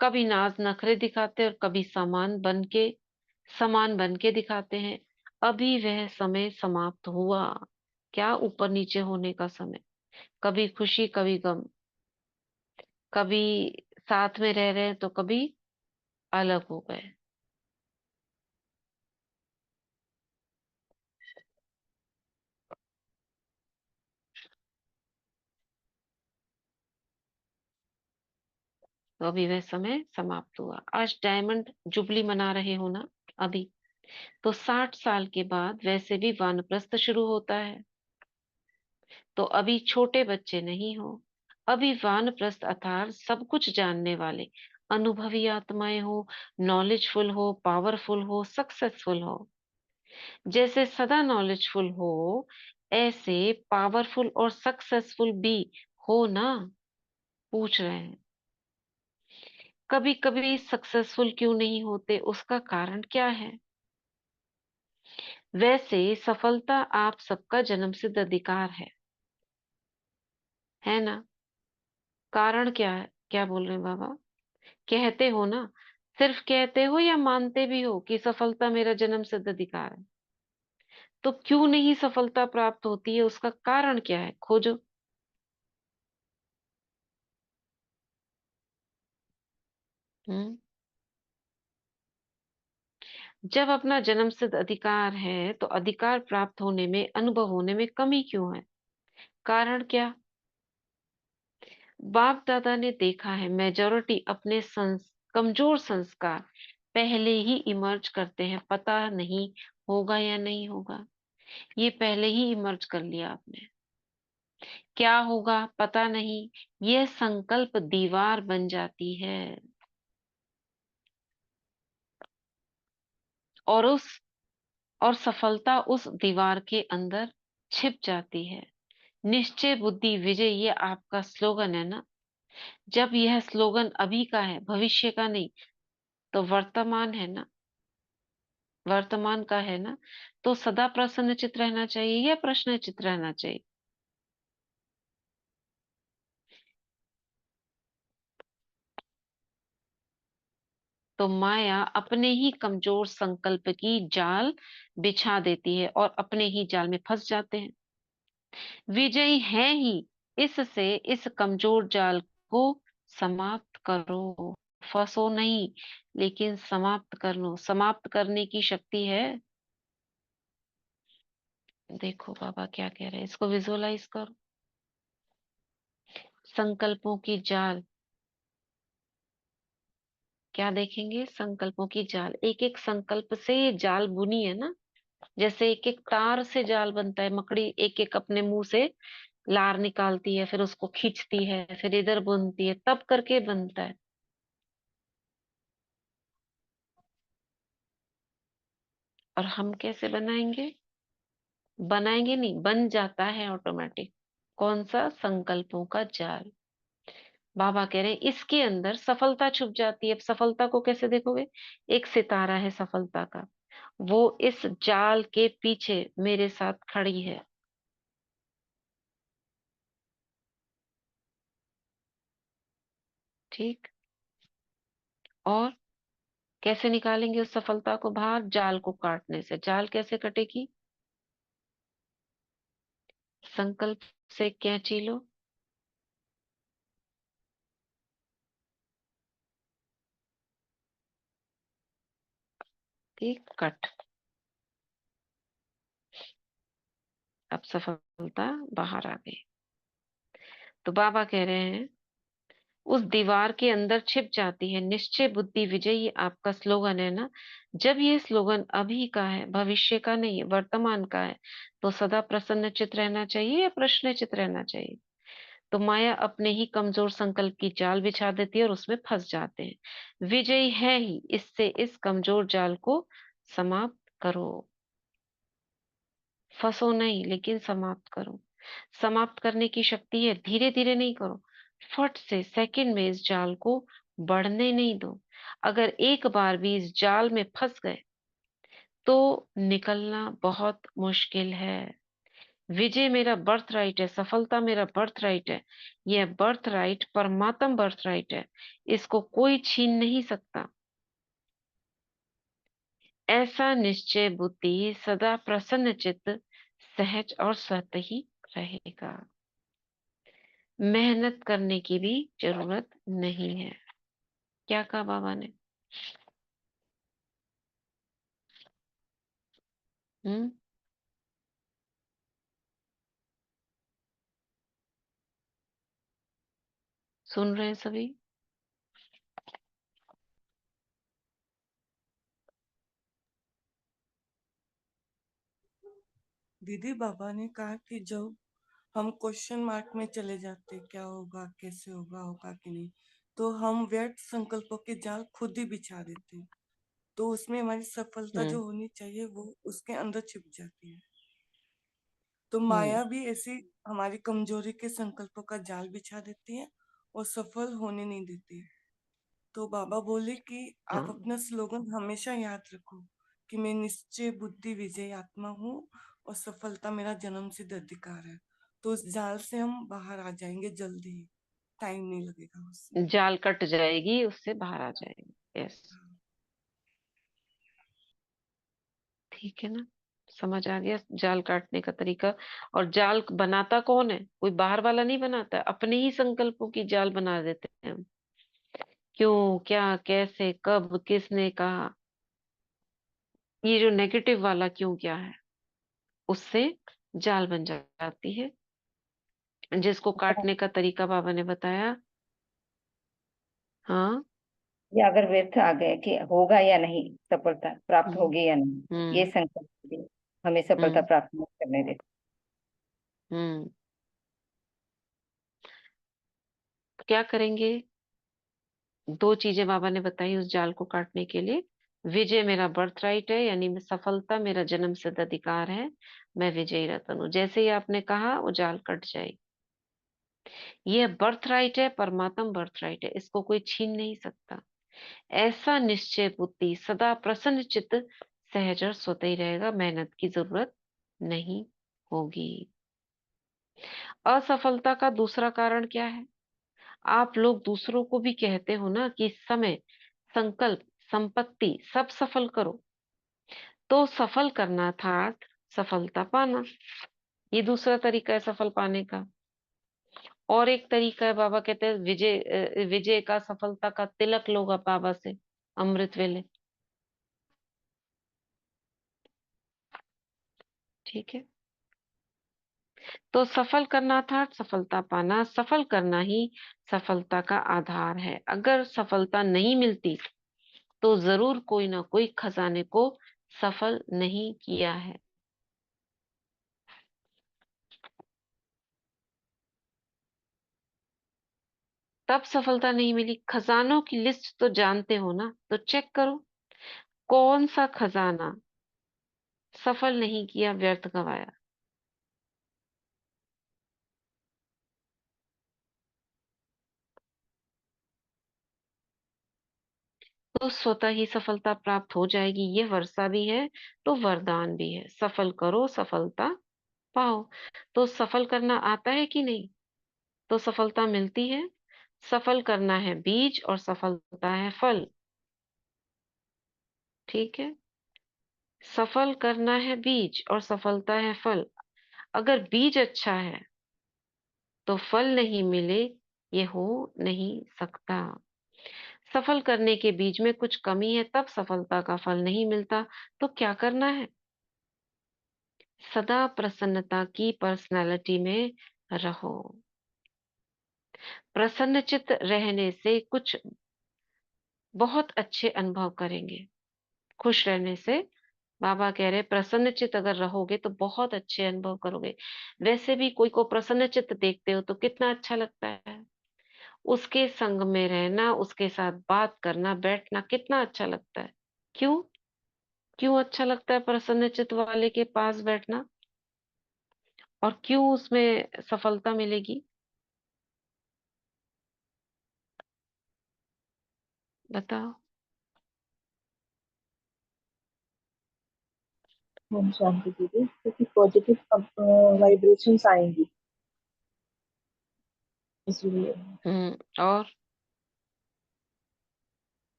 कभी नाज नखरे दिखाते और कभी समान बन के दिखाते हैं। अभी वह समय समाप्त हुआ। क्या ऊपर नीचे होने का समय? कभी खुशी कभी गम, कभी साथ में रह रहे हैं तो कभी अलग हो गए। तो अभी वह समय समाप्त हुआ। आज डायमंड जुबली मना रहे हो ना? अभी तो 60 साल के बाद वैसे भी वानप्रस्थ शुरू होता है। तो अभी छोटे बच्चे नहीं हो, अभी वानप्रस्थ अर्थात सब कुछ जानने वाले अनुभवी आत्माएं हो, नॉलेजफुल हो, पावरफुल हो, सक्सेसफुल हो। जैसे सदा नॉलेजफुल हो, ऐसे पावरफुल और सक्सेसफुल भी हो ना? पूछ रहे हैं। कभी कभी सक्सेसफुल क्यों नहीं होते, उसका कारण क्या है? वैसे सफलता आप सबका जन्मसिद्ध अधिकार है ना? कारण क्या है? क्या बोल रहे हैं बाबा? कहते हो ना, सिर्फ कहते हो या मानते भी हो कि सफलता मेरा जन्मसिद्ध अधिकार है? तो क्यों नहीं सफलता प्राप्त होती है, उसका कारण क्या है? खोजो। हम्म। जब अपना जन्मसिद्ध अधिकार है तो अधिकार प्राप्त होने में, अनुभव होने में कमी क्यों है? कारण क्या? बाप दादा ने देखा है मेजॉरिटी अपने कमजोर संस्कार पहले ही इमर्ज करते हैं। पता नहीं होगा या नहीं होगा, ये पहले ही इमर्ज कर लिया आपने। क्या होगा पता नहीं, यह संकल्प दीवार बन जाती है। और उस और सफलता उस दीवार के अंदर छिप जाती है। निश्चय बुद्धि विजय, ये आपका स्लोगन है ना? जब यह स्लोगन अभी का है, भविष्य का नहीं, तो वर्तमान है ना, वर्तमान का है ना, तो सदा प्रसन्नचित रहना चाहिए या प्रश्नचित रहना चाहिए? तो माया अपने ही कमजोर संकल्प की जाल बिछा देती है और अपने ही जाल में फंस जाते हैं। विजयी है ही इससे इस कमजोर जाल को समाप्त करो। फंसो नहीं, लेकिन समाप्त कर लो। समाप्त करने की शक्ति है। देखो बाबा क्या कह रहे हैं, इसको विजुअलाइज करो। संकल्पों की जाल, क्या देखेंगे? संकल्पों की जाल। एक एक संकल्प से ये जाल बुनी है ना, जैसे एक एक तार से जाल बनता है। मकड़ी एक एक अपने मुंह से लार निकालती है, फिर उसको खींचती है, फिर इधर बुनती है, तब करके बनता है। और हम कैसे बनाएंगे? बनाएंगे नहीं, बन जाता है ऑटोमेटिक। कौन सा? संकल्पों का जाल। बाबा कह रहे हैं इसके अंदर सफलता छुप जाती है। अब सफलता को कैसे देखोगे? एक सितारा है सफलता का, वो इस जाल के पीछे मेरे साथ खड़ी है। ठीक। और कैसे निकालेंगे उस सफलता को बाहर? जाल को काटने से। जाल कैसे कटेगी? संकल्प से कैंची लो, ठीक, कट। अब सफलता बाहर आ गई। तो बाबा कह रहे हैं उस दीवार के अंदर छिप जाती है निश्चय बुद्धि विजय। ये आपका स्लोगन है ना। जब ये स्लोगन अभी का है, भविष्य का नहीं है, वर्तमान का है, तो सदा प्रसन्नचित रहना चाहिए या प्रश्नचित रहना चाहिए? तो माया अपने ही कमजोर संकल्प की जाल बिछा देती है और उसमें फंस जाते हैं। विजयी है ही इससे इस कमजोर जाल को समाप्त करो। फंसो नहीं, लेकिन समाप्त करो। समाप्त करने की शक्ति है। धीरे धीरे नहीं करो, फट से सेकंड में इस जाल को बढ़ने नहीं दो। अगर एक बार भी इस जाल में फंस गए तो निकलना बहुत मुश्किल है। विजय मेरा बर्थ राइट है, सफलता मेरा बर्थ राइट है। यह बर्थ राइट परमात्म बर्थ राइट है, इसको कोई छीन नहीं सकता। ऐसा निश्चय बुद्धि सदा प्रसन्न चित्त सहज और सतही रहेगा। मेहनत करने की भी जरूरत नहीं है। क्या कहा बाबा ने? हम्म, सुन रहे हैं सभी? दीदी बाबा ने कहा कि जब हम क्वेश्चन मार्क में चले जाते, क्या होगा, कैसे होगा, होगा कि नहीं, तो हम व्यर्थ संकल्पों के जाल खुद ही बिछा देते, तो उसमें हमारी सफलता हम्म। जो होनी चाहिए वो उसके अंदर छिप जाती है। तो हम्म। माया भी ऐसी हमारी कमजोरी के संकल्पों का जाल बिछा देती है और सफल होने नहीं देती है। तो बाबा बोले कि आप हाँ, अपना स्लोगन हमेशा याद रखो कि मैं निश्चय बुद्धि विजय आत्मा हूँ और सफलता मेरा जन्म सिद्ध अधिकार है। तो उस जाल से हम बाहर आ जाएंगे जल्दी ही, टाइम नहीं लगेगा उसमें। जाल कट जाएगी, उससे बाहर आ जाएंगे। यस, ठीक है ना? समझ आ गया जाल काटने का तरीका? और जाल बनाता कौन है? कोई बाहर वाला नहीं बनाता है, अपने ही संकल्पों की जाल बना देते हैं हम। क्यों, क्या, कैसे, कब, किसने कहा, ये जो नेगेटिव वाला क्यों क्या है, उससे जाल बन जाती है। जिसको काटने का तरीका बाबा ने बताया। हाँ। या अगर व्यर्थ आ गए कि होगा या नहीं, सफलता प्राप्त हम्म। होगी या नहीं, ये हम्म। संकल्प भी हमें सफलता हम्म। प्राप्त नहीं करने देते। हम्म। क्या करेंगे? दो चीजें बाबा ने बताई उस जाल को काटने के लिए। विजय मेरा बर्थ राइट है, यानी सफलता मेरा जन्म सिद्ध अधिकार है। मैं विजयी रतन हूँ। जैसे ही आपने कहा वो जाल कट जाएगी। यह बर्थ राइट है, परमात्म बर्थ राइट है, इसको कोई छीन नहीं सकता। ऐसा निश्चय बुद्धि सदा प्रसन्न चित्त सहज और स्वतः ही रहेगा, मेहनत की जरूरत नहीं होगी। असफलता का दूसरा कारण क्या है? आप लोग दूसरों को भी कहते हो ना कि समय, संकल्प, संपत्ति सब सफल करो। तो सफल करना था सफलता पाना, ये दूसरा तरीका है सफल पाने का। और एक तरीका है, बाबा कहते हैं विजय, विजय का, सफलता का तिलक लो बाबा से अमृत वेले। ठीक है, तो सफल करना था सफलता पाना, सफल करना ही सफलता का आधार है। अगर सफलता नहीं मिलती तो जरूर कोई ना कोई खजाने को सफल नहीं किया है। तब सफलता नहीं मिली। खजानों की लिस्ट तो जानते हो ना, तो चेक करो कौन सा खजाना सफल नहीं किया, व्यर्थ गवाया। तो स्वतः ही सफलता प्राप्त हो जाएगी। ये वर्षा भी है तो वरदान भी है। सफल करो, सफलता पाओ। तो सफल करना आता है कि नहीं? तो सफलता मिलती है। सफल करना है बीज और सफलता है फल। ठीक है, सफल करना है बीज और सफलता है फल। अगर बीज अच्छा है तो फल नहीं मिले, ये हो नहीं सकता। सफल करने के बीज में कुछ कमी है, तब सफलता का फल नहीं मिलता। तो क्या करना है? सदा प्रसन्नता की पर्सनालिटी में रहो। प्रसन्नचित्त रहने से कुछ बहुत अच्छे अनुभव करेंगे। खुश रहने से, बाबा कह रहे प्रसन्नचित्त अगर रहोगे तो बहुत अच्छे अनुभव करोगे। वैसे भी कोई को प्रसन्नचित्त देखते हो तो कितना अच्छा लगता है। उसके संग में रहना, उसके साथ बात करना, बैठना कितना अच्छा लगता है। क्यों? क्यों अच्छा लगता है प्रसन्नचित्त वाले के पास बैठना? और क्यों उसमें सफलता मिलेगी? बताओ। हम शांति दीदी, क्योंकि पॉजिटिव वाइब्रेशंस आएंगी इसलिए। और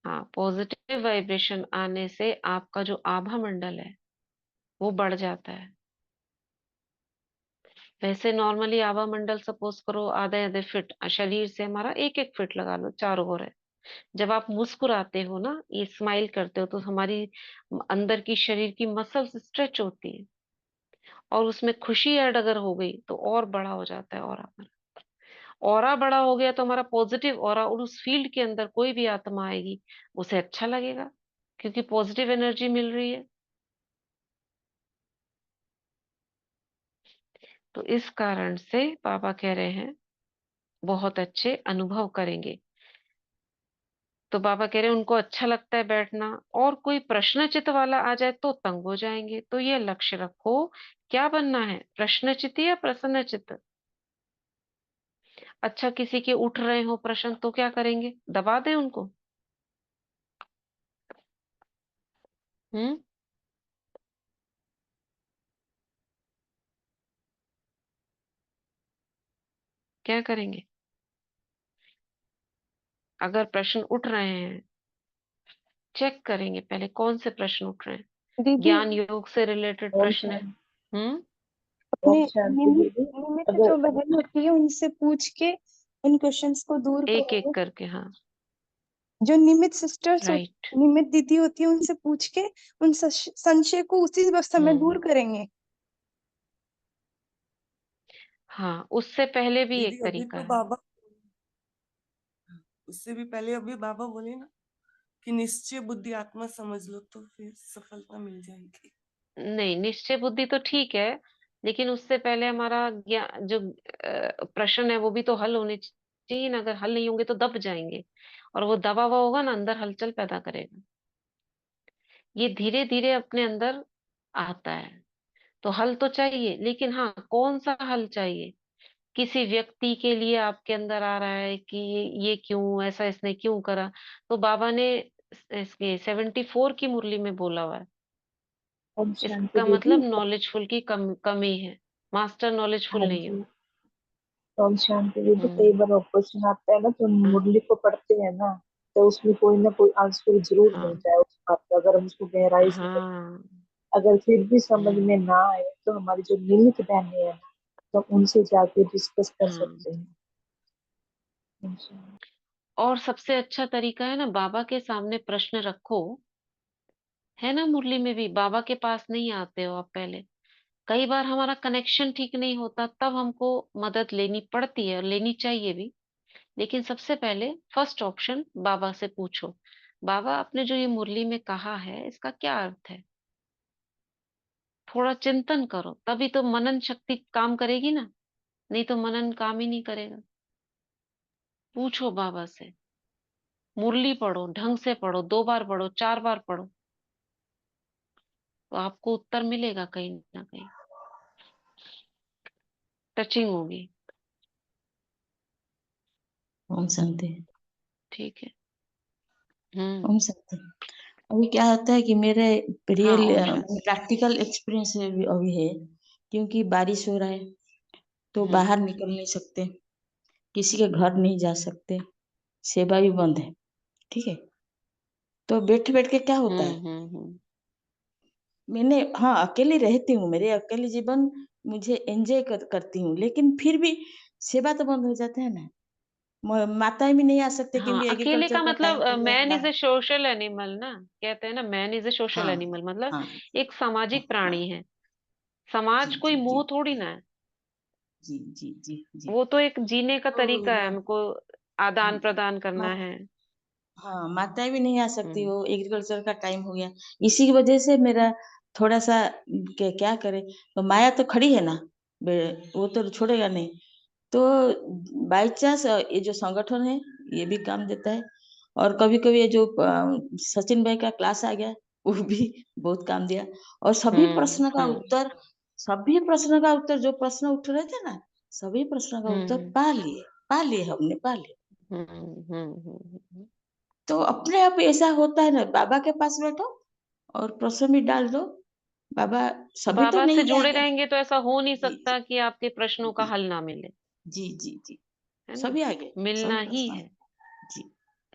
हाँ, पॉजिटिव वाइब्रेशन आने से आपका जो आभा मंडल है वो बढ़ जाता है। वैसे नॉर्मली आभा मंडल सपोज करो आधे आधे फीट, शरीर से हमारा एक एक फीट लगा लो, चारों ओर है। जब आप मुस्कुराते हो ना, ये स्माइल करते हो, तो हमारी अंदर की शरीर की मसल्स स्ट्रेच होती है, और उसमें खुशी ऐड अगर हो गई तो और बड़ा हो जाता है ऑरा। ऑरा बड़ा हो गया तो हमारा पॉजिटिव ऑरा, और उस फील्ड के अंदर कोई भी आत्मा आएगी उसे अच्छा लगेगा, क्योंकि पॉजिटिव एनर्जी मिल रही है। तो इस कारण से पापा कह रहे हैं बहुत अच्छे अनुभव करेंगे। तो बाबा कह रहे हैं उनको अच्छा लगता है बैठना, और कोई प्रश्नचित वाला आ जाए तो तंग हो जाएंगे। तो ये लक्ष्य रखो, क्या बनना है, प्रश्नचित या प्रसन्नचित? अच्छा, किसी के उठ रहे हो प्रश्न तो क्या करेंगे, दबा दें उनको? हम्म, क्या करेंगे? अगर प्रश्न उठ रहे हैं, चेक करेंगे पहले कौन से प्रश्न उठ रहे हैं। दीदी ज्ञान योग से रिलेटेड ओम प्रश्न है। शांति। अपने ओम शांति निमित दीदी। निमित अगर जो बहन होती है उनसे पूछ के उन क्वेश्चंस को दूर एक एक करेंगे। करके, हाँ। जो निमित सिस्टर्स राइट। निमित दीदी होती है उनसे पूछ के उन संशय को उसी समय दूर हम्म, करेंगे। हाँ, उससे पहले भी दीदी एक अभी तरीका तो है। बाबा, उससे भी पहले अभी बाबा बोले ना कि निश्चय बुद्धि आत्मा समझ लो तो फिर सफलता मिल जाएगी। नहीं, निश्चय बुद्धि तो ठीक है, लेकिन उससे पहले हमारा जो प्रश्न है वो भी तो हल होने चाहिए ना। अगर हल नहीं होंगे तो दब जाएंगे, और वो दबा हुआ होगा ना, अंदर हलचल पैदा करेगा। ये धीरे धीरे अपने अंदर आता है। तो हल तो चाहिए, लेकिन हाँ, कौन सा हल चाहिए? किसी व्यक्ति के लिए आपके अंदर आ रहा है कि ये क्यों ऐसा, इसने क्यों करा, तो बाबा ने इसके 74 की मुरली में बोला हुआ है। ओम शांति इसका दीदी। मतलब नॉलेजफुल की कमी है, मास्टर नॉलेजफुल हाँ नहीं जी। हो। ओम शांति दीदी, कई हम्म। बार क्वेश्चन आता है ना, तो हाँ। मुरली को पढ़ते हैं ना, तो उसमें कोई ना कोई आंसर जरूर मिल हाँ। जाए उस बात का, अगर हम उसको गहराई से देखें। हाँ। अगर फिर भी समझ हम्म। में ना आए तो हमारी जो नियमित बहनें हैं, तो उनसे जाके डिस्कस कर हाँ। सकते हैं। ओम शांति। और सबसे अच्छा तरीका है ना, बाबा के सामने प्रश्न रखो, है ना। मुरली में भी बाबा के पास नहीं आते हो आप पहले, कई बार हमारा कनेक्शन ठीक नहीं होता, तब हमको मदद लेनी पड़ती है और लेनी चाहिए भी। लेकिन सबसे पहले फर्स्ट ऑप्शन बाबा से पूछो, बाबा आपने जो ये मुरली में कहा है इसका क्या अर्थ है। थोड़ा चिंतन करो, तभी तो मनन शक्ति काम करेगी ना, नहीं तो मनन काम ही नहीं करेगा। पूछो बाबा से, मुरली पढ़ो, ढंग से पढ़ो, 2 बार पढ़ो, 4 बार पढ़ो, तो आपको उत्तर मिलेगा कहीं ना कहीं, टचिंग होगी। ओम शांति। ठीक है। ओम शांति। अभी क्या होता है कि मेरे हाँ, real Om Shanti. Practical experience अभी है, क्योंकि बारिश हो रहा है तो बाहर हम्म। निकल नहीं सकते, किसी के घर नहीं जा सकते, सेवा भी बंद है। ठीक है, तो बैठ बैठ के क्या होता है, हम्म। मैंने हाँ अकेले रहती हूँ, मेरे अकेले जीवन मुझे एंजॉय करती हूँ, लेकिन फिर भी सेवा तो बंद हो जाता है ना। माताएं भी नहीं आ सकते हाँ, क्योंकि अकेले एग्रीकल्चर का का टाइम मतलब चल रहा है मैन इज बाहर। ए सोशल एनिमल ना, कहते हैं ना, मैन इज ए सोशल हाँ एनिमल, मतलब हाँ एक सामाजिक हाँ। प्राणी है। जी समाज कोई जी जी मोह थोड़ी ना है, जी जी जी जी। वो तो एक जीने का तो तरीका है, हमको आदान हाँ प्रदान करना मा- है। हाँ, माताएं भी नहीं आ सकती, हम्म। वो एग्रीकल्चर का टाइम हो गया, इसी की वजह से मेरा थोड़ा सा क्या करे, तो माया तो खड़ी है ना, वो तो छोड़ेगा नहीं। तो बाई चांस ये जो संगठन है ये भी काम देता है, और कभी कभी ये जो सचिन भाई का क्लास आ गया वो भी बहुत काम दिया, और हम्म। सभी प्रश्न का उत्तर जो प्रश्न उठ रहे थे ना, सभी प्रश्न का उत्तर हम्म। पा लिए हमने पा लिए। हम्म। हम्म। तो अपने आप ऐसा होता है ना, बाबा के पास बैठो और प्रश्न भी डाल दो, बाबा सभी तो बाबा से नहीं जुड़े आएंगे। रहेंगे तो ऐसा हो नहीं जी जी सकता कि आपके प्रश्नों का जी हल ना मिले, जी जी जी, है ना। सभी आगे, सभी मिलना ही प्रश्न है। आगे। जी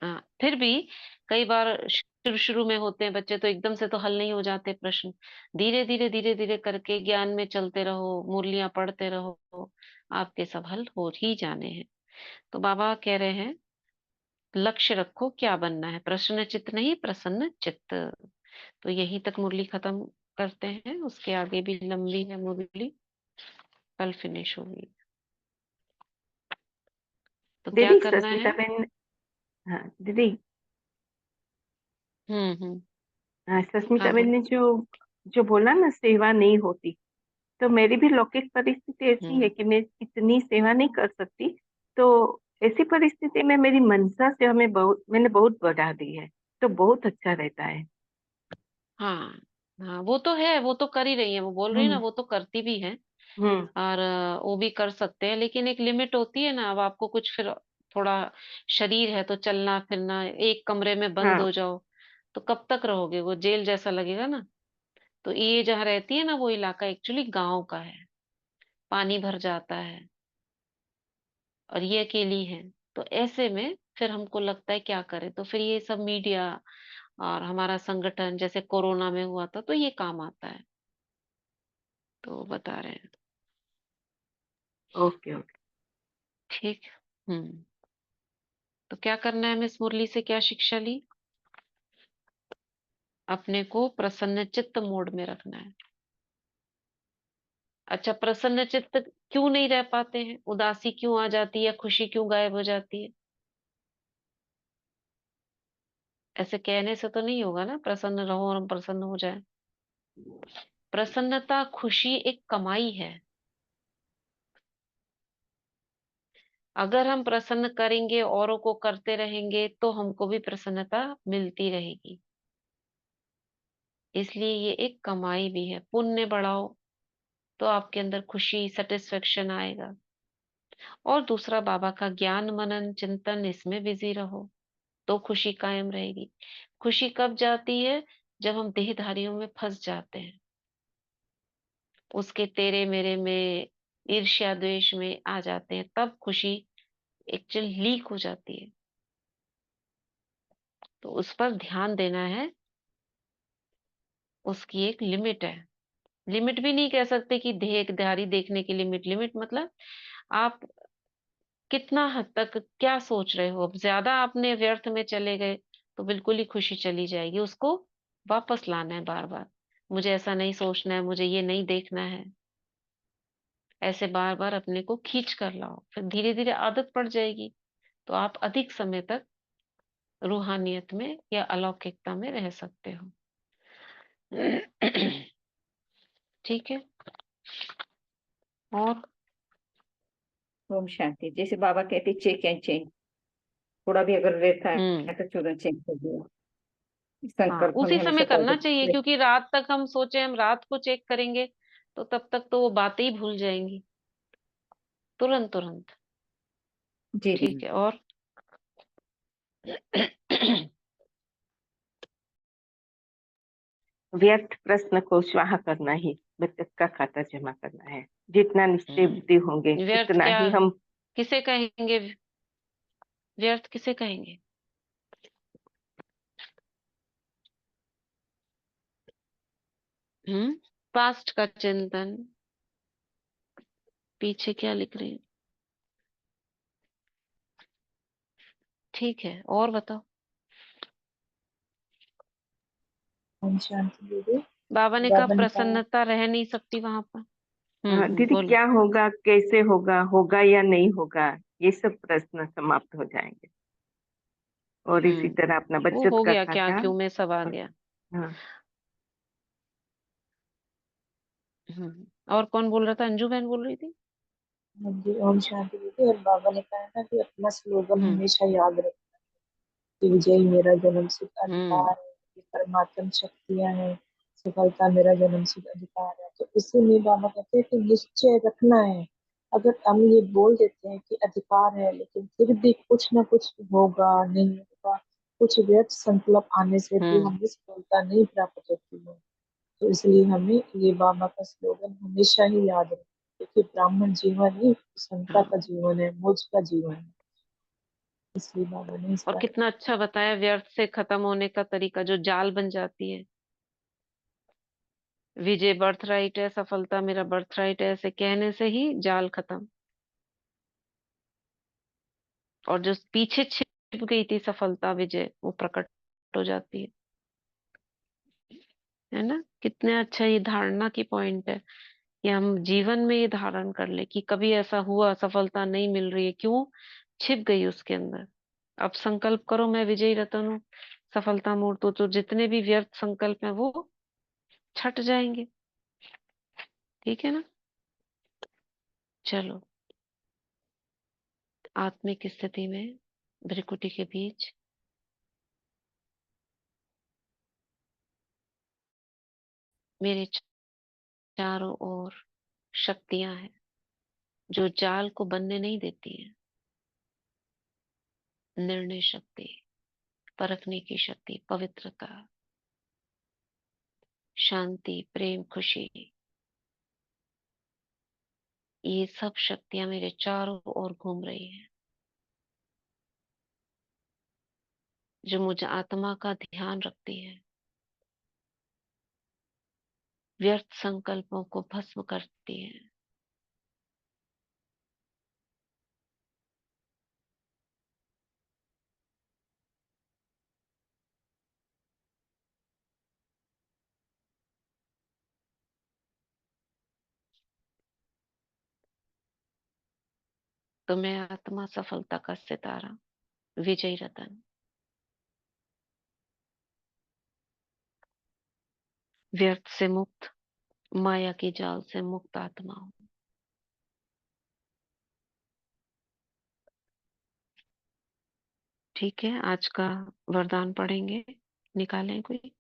हाँ, फिर भी कई बार शुरू शुरू में होते हैं बच्चे, तो एकदम से तो हल नहीं हो जाते प्रश्न। धीरे धीरे करके ज्ञान में चलते रहो, मुरलियां पढ़ते रहो, आपके सब हल हो ही जाने हैं। तो बाबा कह रहे हैं, लक्ष्य रखो क्या बनना है, प्रसन्न चित्त नहीं, प्रसन्न चित्त। तो यहीं तक मुरली खत्म करते हैं, उसके आगे भी लंबी है मुरली, कल फिनिश होगी। तो क्या दीदी करना है। सस्मिता बहन। हाँ दीदी। हम्म। हाँ, हाँ, सस्मिता बहन बोलो। ने जो जो बोला ना, सेवा नहीं होती, तो मेरी भी लौकिक परिस्थिति ऐसी है हम्म। कि मैं इतनी सेवा नहीं कर सकती। तो ऐसी परिस्थिति में मेरी मनसा सेवा में मैंने बहुत बढ़ा दी है, तो बहुत अच्छा रहता है। हाँ। हाँ, वो तो है, वो तो कर ही रही है, वो बोल रही है ना, हम्म। वो तो करती भी है। हम्म। और वो भी कर सकते हैं, लेकिन एक लिमिट होती है ना। अब आपको कुछ फिर थोड़ा शरीर है तो चलना फिरना, एक कमरे में बंद हाँ। हो जाओ तो कब तक रहोगे, वो जेल जैसा लगेगा ना। तो ये जहाँ रहती है ना, वो इलाका एक्चुअली गांव का है, पानी भर जाता है और ये अकेली है। तो ऐसे में फिर हमको लगता है क्या करें, तो फिर ये सब मीडिया और हमारा संगठन, जैसे कोरोना में हुआ था, तो ये काम आता है। तो बता रहे हैं। Okay okay. ठीक। हम्म। तो क्या करना है, मिस मुरली से क्या शिक्षा ली, अपने को प्रसन्नचित्त मोड में रखना है। अच्छा, प्रसन्नचित्त क्यों नहीं रह पाते हैं, उदासी क्यों आ जाती है, खुशी क्यों गायब हो जाती है। ऐसे कहने से तो नहीं होगा ना, प्रसन्न रहो और हम प्रसन्न हो जाए। प्रसन्नता, खुशी एक कमाई है। अगर हम प्रसन्न करेंगे, औरों को करते रहेंगे, तो हमको भी प्रसन्नता मिलती रहेगी। इसलिए ये एक कमाई भी है। पुण्य बढ़ाओ तो आपके अंदर खुशी, सेटिस्फेक्शन आएगा। और दूसरा बाबा का ज्ञान मनन चिंतन, इसमें बिजी रहो तो खुशी कायम रहेगी। खुशी कब जाती है? जब हम देहधारियों में फंस जाते हैं, उसके तेरे मेरे में, ईर्ष्या द्वेष में आ जाते हैं, तब खुशी एक्चुअल लीक हो जाती है। तो उस पर ध्यान देना है। उसकी एक लिमिट है। लिमिट भी नहीं कह सकते कि देहधारी देखने की लिमिट। लिमिट मतलब आप कितना हद तक क्या सोच रहे हो। अब ज्यादा आपने व्यर्थ में चले गए तो बिल्कुल ही खुशी चली जाएगी। उसको वापस लाना है बार बार। मुझे ऐसा नहीं सोचना है, मुझे ये नहीं देखना है। ऐसे बार बार अपने को खींच कर लाओ, फिर धीरे धीरे आदत पड़ जाएगी। तो आप अधिक समय तक रूहानियत में या अलौकिकता में रह सकते हो। ठीक है। और ओम शांति। जैसे बाबा कहते चेक एंड चेंज, थोड़ा भी अगर रहता हम्म है तो तुरंत चेंज कर दिया। हाँ, संकल्प हमें उसी हमेशा समय करना चाहिए, पॉजिटिव। क्योंकि रात तक हम सोचे हम रात को चेक करेंगे तो तब तक तो वो बातें ही भूल जाएंगी। तुरंत तुरंत। जी ठीक दीदी। है। और व्यर्थ प्रश्न को स्वाहा करना ही बचत का खाता जमा करना है। जितना निश्चय बुद्धि होंगे व्यर्थ उतना क्या, ही हम। किसे कहेंगे? व्यर्थ किसे कहेंगे? पास्ट का चिंतन। पीछे क्या लिख रहे हैं? ठीक है, और बताओ। ओम शांति दीदी। बाबा ने कहा बाबा ने कहा, प्रसन्नता रह नहीं सकती वहां पर। दीदी बोलो। क्या होगा, कैसे होगा, होगा या नहीं होगा, ये सब प्रश्न समाप्त हो जाएंगे। और इसी हम्म तरह अपना वो बचत हो का गया, क्या खाता। क्यों में सब आ गया। हाँ, और कौन बोल रहा था? अंजू बहन बोल रही थी। हाँ जी, ओम शांति दीदी। और बाबा ने कहा था कि अपना स्लोगन हम्म हमेशा याद रखना कि विजय मेरा जन्मसिद्ध अधिकार हम्म है, कि परमात्म शक्तियां हैं, सफलता मेरा जन्मसिद्ध अधिकार है। तो इसीलिए बाबा कहते हैं कि निश्चय रखना है। अगर हम ये बोल देते हैं कि अधिकार है, लेकिन फिर भी कुछ ना कुछ होगा, नहीं होगा, कुछ व्यर्थ संकल्प आने से भी हम्म हमें सफलता नहीं प्राप्त होती है। तो इसलिए हमें ये बाबा का स्लोगन हमेशा ही याद रखना, क्योंकि ब्राह्मण जीवन ही संता हाँ। का जीवन है, मुझ का जीवन है। इसलिए बाबा ने इस और बारे कितना अच्छा बताया व्यर्थ से खत्म होने का तरीका, जो जाल बन जाती है। विजय बर्थ राइट है, सफलता मेरा बर्थ राइट है, ऐसे कहने से ही जाल खत्म। और जो पीछे छिप गई थी सफलता विजय, वो प्रकट हो जाती है ना। कितने अच्छा ये धारणा की पॉइंट है कि हम जीवन में ये धारण कर ले कि कभी ऐसा हुआ सफलता नहीं मिल रही है, क्यों? छिप गई उसके अंदर। अब संकल्प करो मैं विजयी रतन हूँ, सफलता मूर्त हूँ, तो जितने भी व्यर्थ संकल्प हैं वो छट जाएंगे। ठीक है ना। चलो, आत्मिक स्थिति में भ्रिकुटी के बीच मेरे चारों ओर शक्तियां हैं जो जाल को बनने नहीं देती है। निर्णय शक्ति, परखने की शक्ति, पवित्रता, शांति, प्रेम, खुशी, ये सब शक्तियां मेरे चारों ओर घूम रही हैं, जो मुझे आत्मा का ध्यान रखती है, व्यर्थ संकल्पों को भस्म करती है। तो मैं आत्मा सफलता का सितारा, विजयी रतन, व्यर्थ से मुक्त, माया की जाल से मुक्त आत्मा हूं। ठीक है, आज का वरदान पढ़ेंगे। निकालें कोई।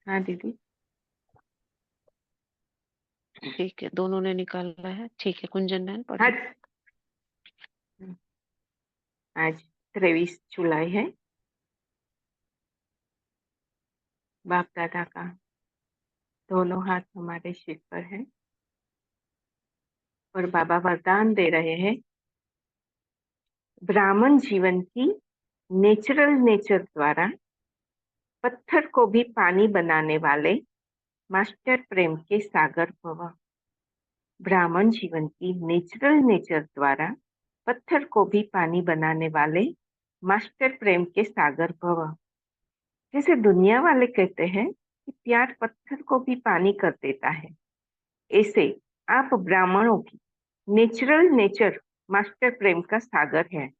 हाँ दीदी। ठीक है, दोनों ने निकाला है। ठीक है, कुंजन बहन हाँ। पढ़िए। आज 23 जुलाई है। बाप दादा का दोनों हाथ हमारे सिर पर है और बाबा वरदान दे रहे हैं, ब्राह्मण जीवन की नेचुरल नेचर द्वारा पत्थर को भी पानी बनाने वाले मास्टर प्रेम के सागर भव। ब्राह्मण जीवन की नेचुरल नेचर द्वारा पत्थर को भी पानी बनाने वाले मास्टर प्रेम के सागर भव। जैसे दुनिया वाले कहते हैं कि प्यार पत्थर को भी पानी कर देता है, ऐसे आप ब्राह्मणों की नेचुरल नेचर मास्टर प्रेम का सागर है।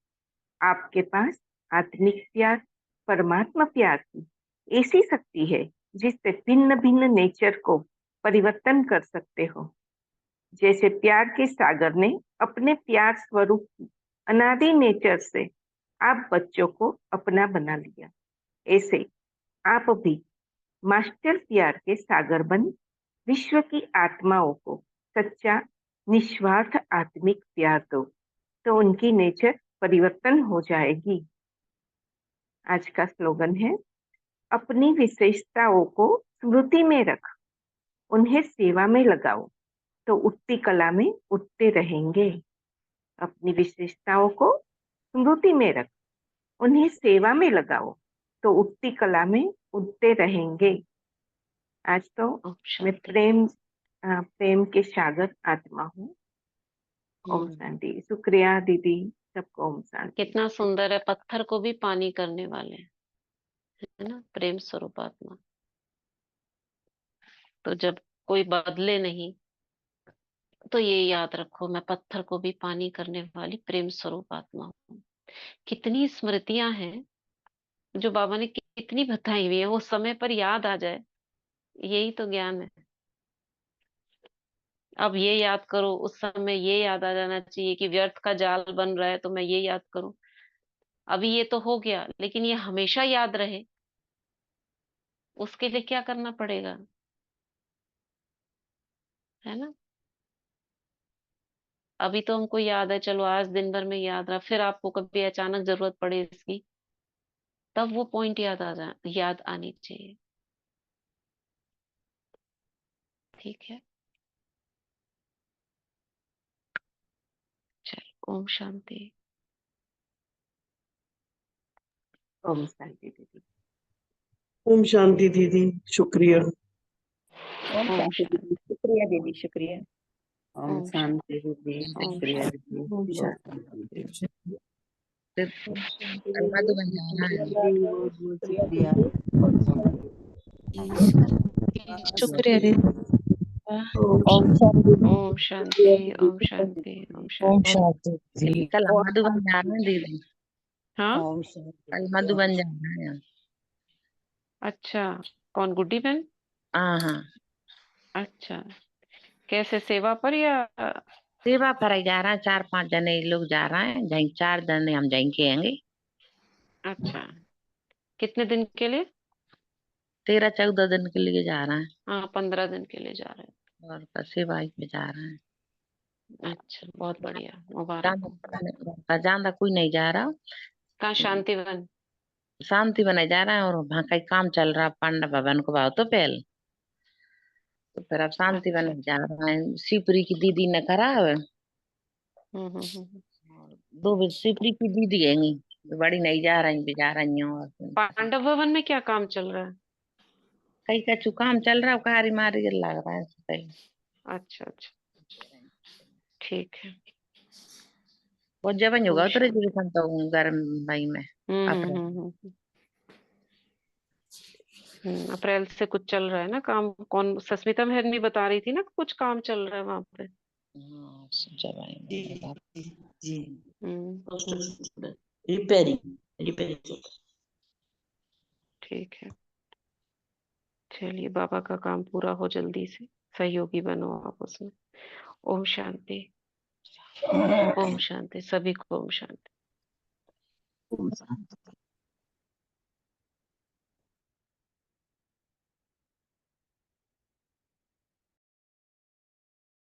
आपके पास आत्मिक प्यार, परमात्मा प्यार की ऐसी शक्ति है जिससे भिन्न भिन्न नेचर को परिवर्तन कर सकते हो। जैसे प्यार के सागर ने अपने प्यार स्वरूप की अनादि नेचर से आप बच्चों को अपना बना लिया, ऐसे आप भी मास्टर प्यार के सागर बन विश्व की आत्माओं को सच्चा निस्वार्थ आत्मिक प्यार दो, तो उनकी नेचर परिवर्तन हो जाएगी। आज का स्लोगन है, अपनी विशेषताओं को स्मृति में रख, उन्हें सेवा में लगाओ, तो उठती कला में उठते रहेंगे। अपनी विशेषताओं को स्मृति में रख, उन्हें सेवा में लगाओ, तो उठती कला में उठते रहेंगे। आज तो ओम मैं शांति। प्रेम के सागर आत्मा हूँ। ओम शांति। शुक्रिया दीदी, सबको ओम शांति। कितना सुंदर है, पत्थर को भी पानी करने वाले, है ना, प्रेम स्वरूप आत्मा। तो जब कोई बदले नहीं तो ये याद रखो, मैं पत्थर को भी पानी करने वाली प्रेम स्वरूप आत्मा हूँ। कितनी स्मृतियां हैं जो बाबा ने कितनी बताई हुई है, वो समय पर याद आ जाए, यही तो ज्ञान है। अब ये याद करो, उस समय ये याद आ जाना चाहिए कि व्यर्थ का जाल बन रहा है, तो मैं ये याद करूं। अभी ये तो हो गया, लेकिन ये हमेशा याद रहे, उसके लिए क्या करना पड़ेगा, है ना। अभी तो हमको याद है, चलो आज दिन भर में याद रहा, फिर आपको कभी अचानक जरूरत पड़े इसकी, तब वो पॉइंट याद आनी चाहिए। ठीक है, चलो ओम शांति। ओम शांति दीदी। ओम शांति दीदी, शुक्रिया। ओम ओम शांति शांति। दीदी, शुक्रिया दीदी, शुक्रिया। ओम ओम शांति दीदी, ओम शुक्रिया शांति। दीदी। ओम ओम शांति। फिर ओम शांति कलमा दीदी, तो बन जाना है। शुक्रिया बाबा, बहुत शुक्रिया शुक्रिया। दीदी। ओम शांति। शुक्रिया दीदी। ओम शांति ओम शांति। ओम शांति। ओम ओम शांति। शांति। कल हम मधुबन जा रहे हैं दीदी, हाँ, ओम शांति। कल मधुबन जाना है। अच्छा, कौन, गुड्डी बहन? हाँ हाँ, अच्छा, कैसे, सेवा पर या? सेवा पर जा रहा है, 4-5 जने लोग जा रहे हैं, जाएंगे 4 जने हम जाएंगे। अच्छा, कितने दिन के लिए? 13-14 दिन के लिए जा रहे हैं, हाँ, 15 दिन के लिए जा रहे और बस सेवा पे जा रहे हैं। हैं। अच्छा, बहुत बढ़िया, मुबारक हो। ज्यादा ज्यादा कोई नहीं जा रहा, कहाँ, शांतिवन? शांति बनाए जा रहा है, और वहाँ का काम चल रहा, पांडा भवन को भाव तो पहले, तो फिर अब शांति अच्छा बनाए अच्छा। जा रहा है। शिवपुरी की दीदी ने करा है, हम्म। 2 बजे शिवपुरी की दीदी है, बड़ी नहीं जा रही, भी जा रही हूँ, और पांडव भवन में क्या काम चल रहा है? कई का काम चल रहा है, कारी मारी लग रहा है कहीं। अच्छा अच्छा, ठीक है। बहुत जबन होगा ओम उतर शांति। एजुकेशन तो गर्म मई में, अप्रैल। अप्रैल से कुछ चल रहा है ना काम, कौन, सस्मिता बहन भी बता रही थी ना, कुछ काम चल रहा है वहां पे। हाँ, जब जी आएंगे। जी। हम्म। रिपेयरिंग। ठीक है, चलिए, बाबा का काम पूरा हो जल्दी से, सहयोगी बनो आप उसमें। ओम शांति। ओम शांति, सभी को ओम शांति। ओम शांति।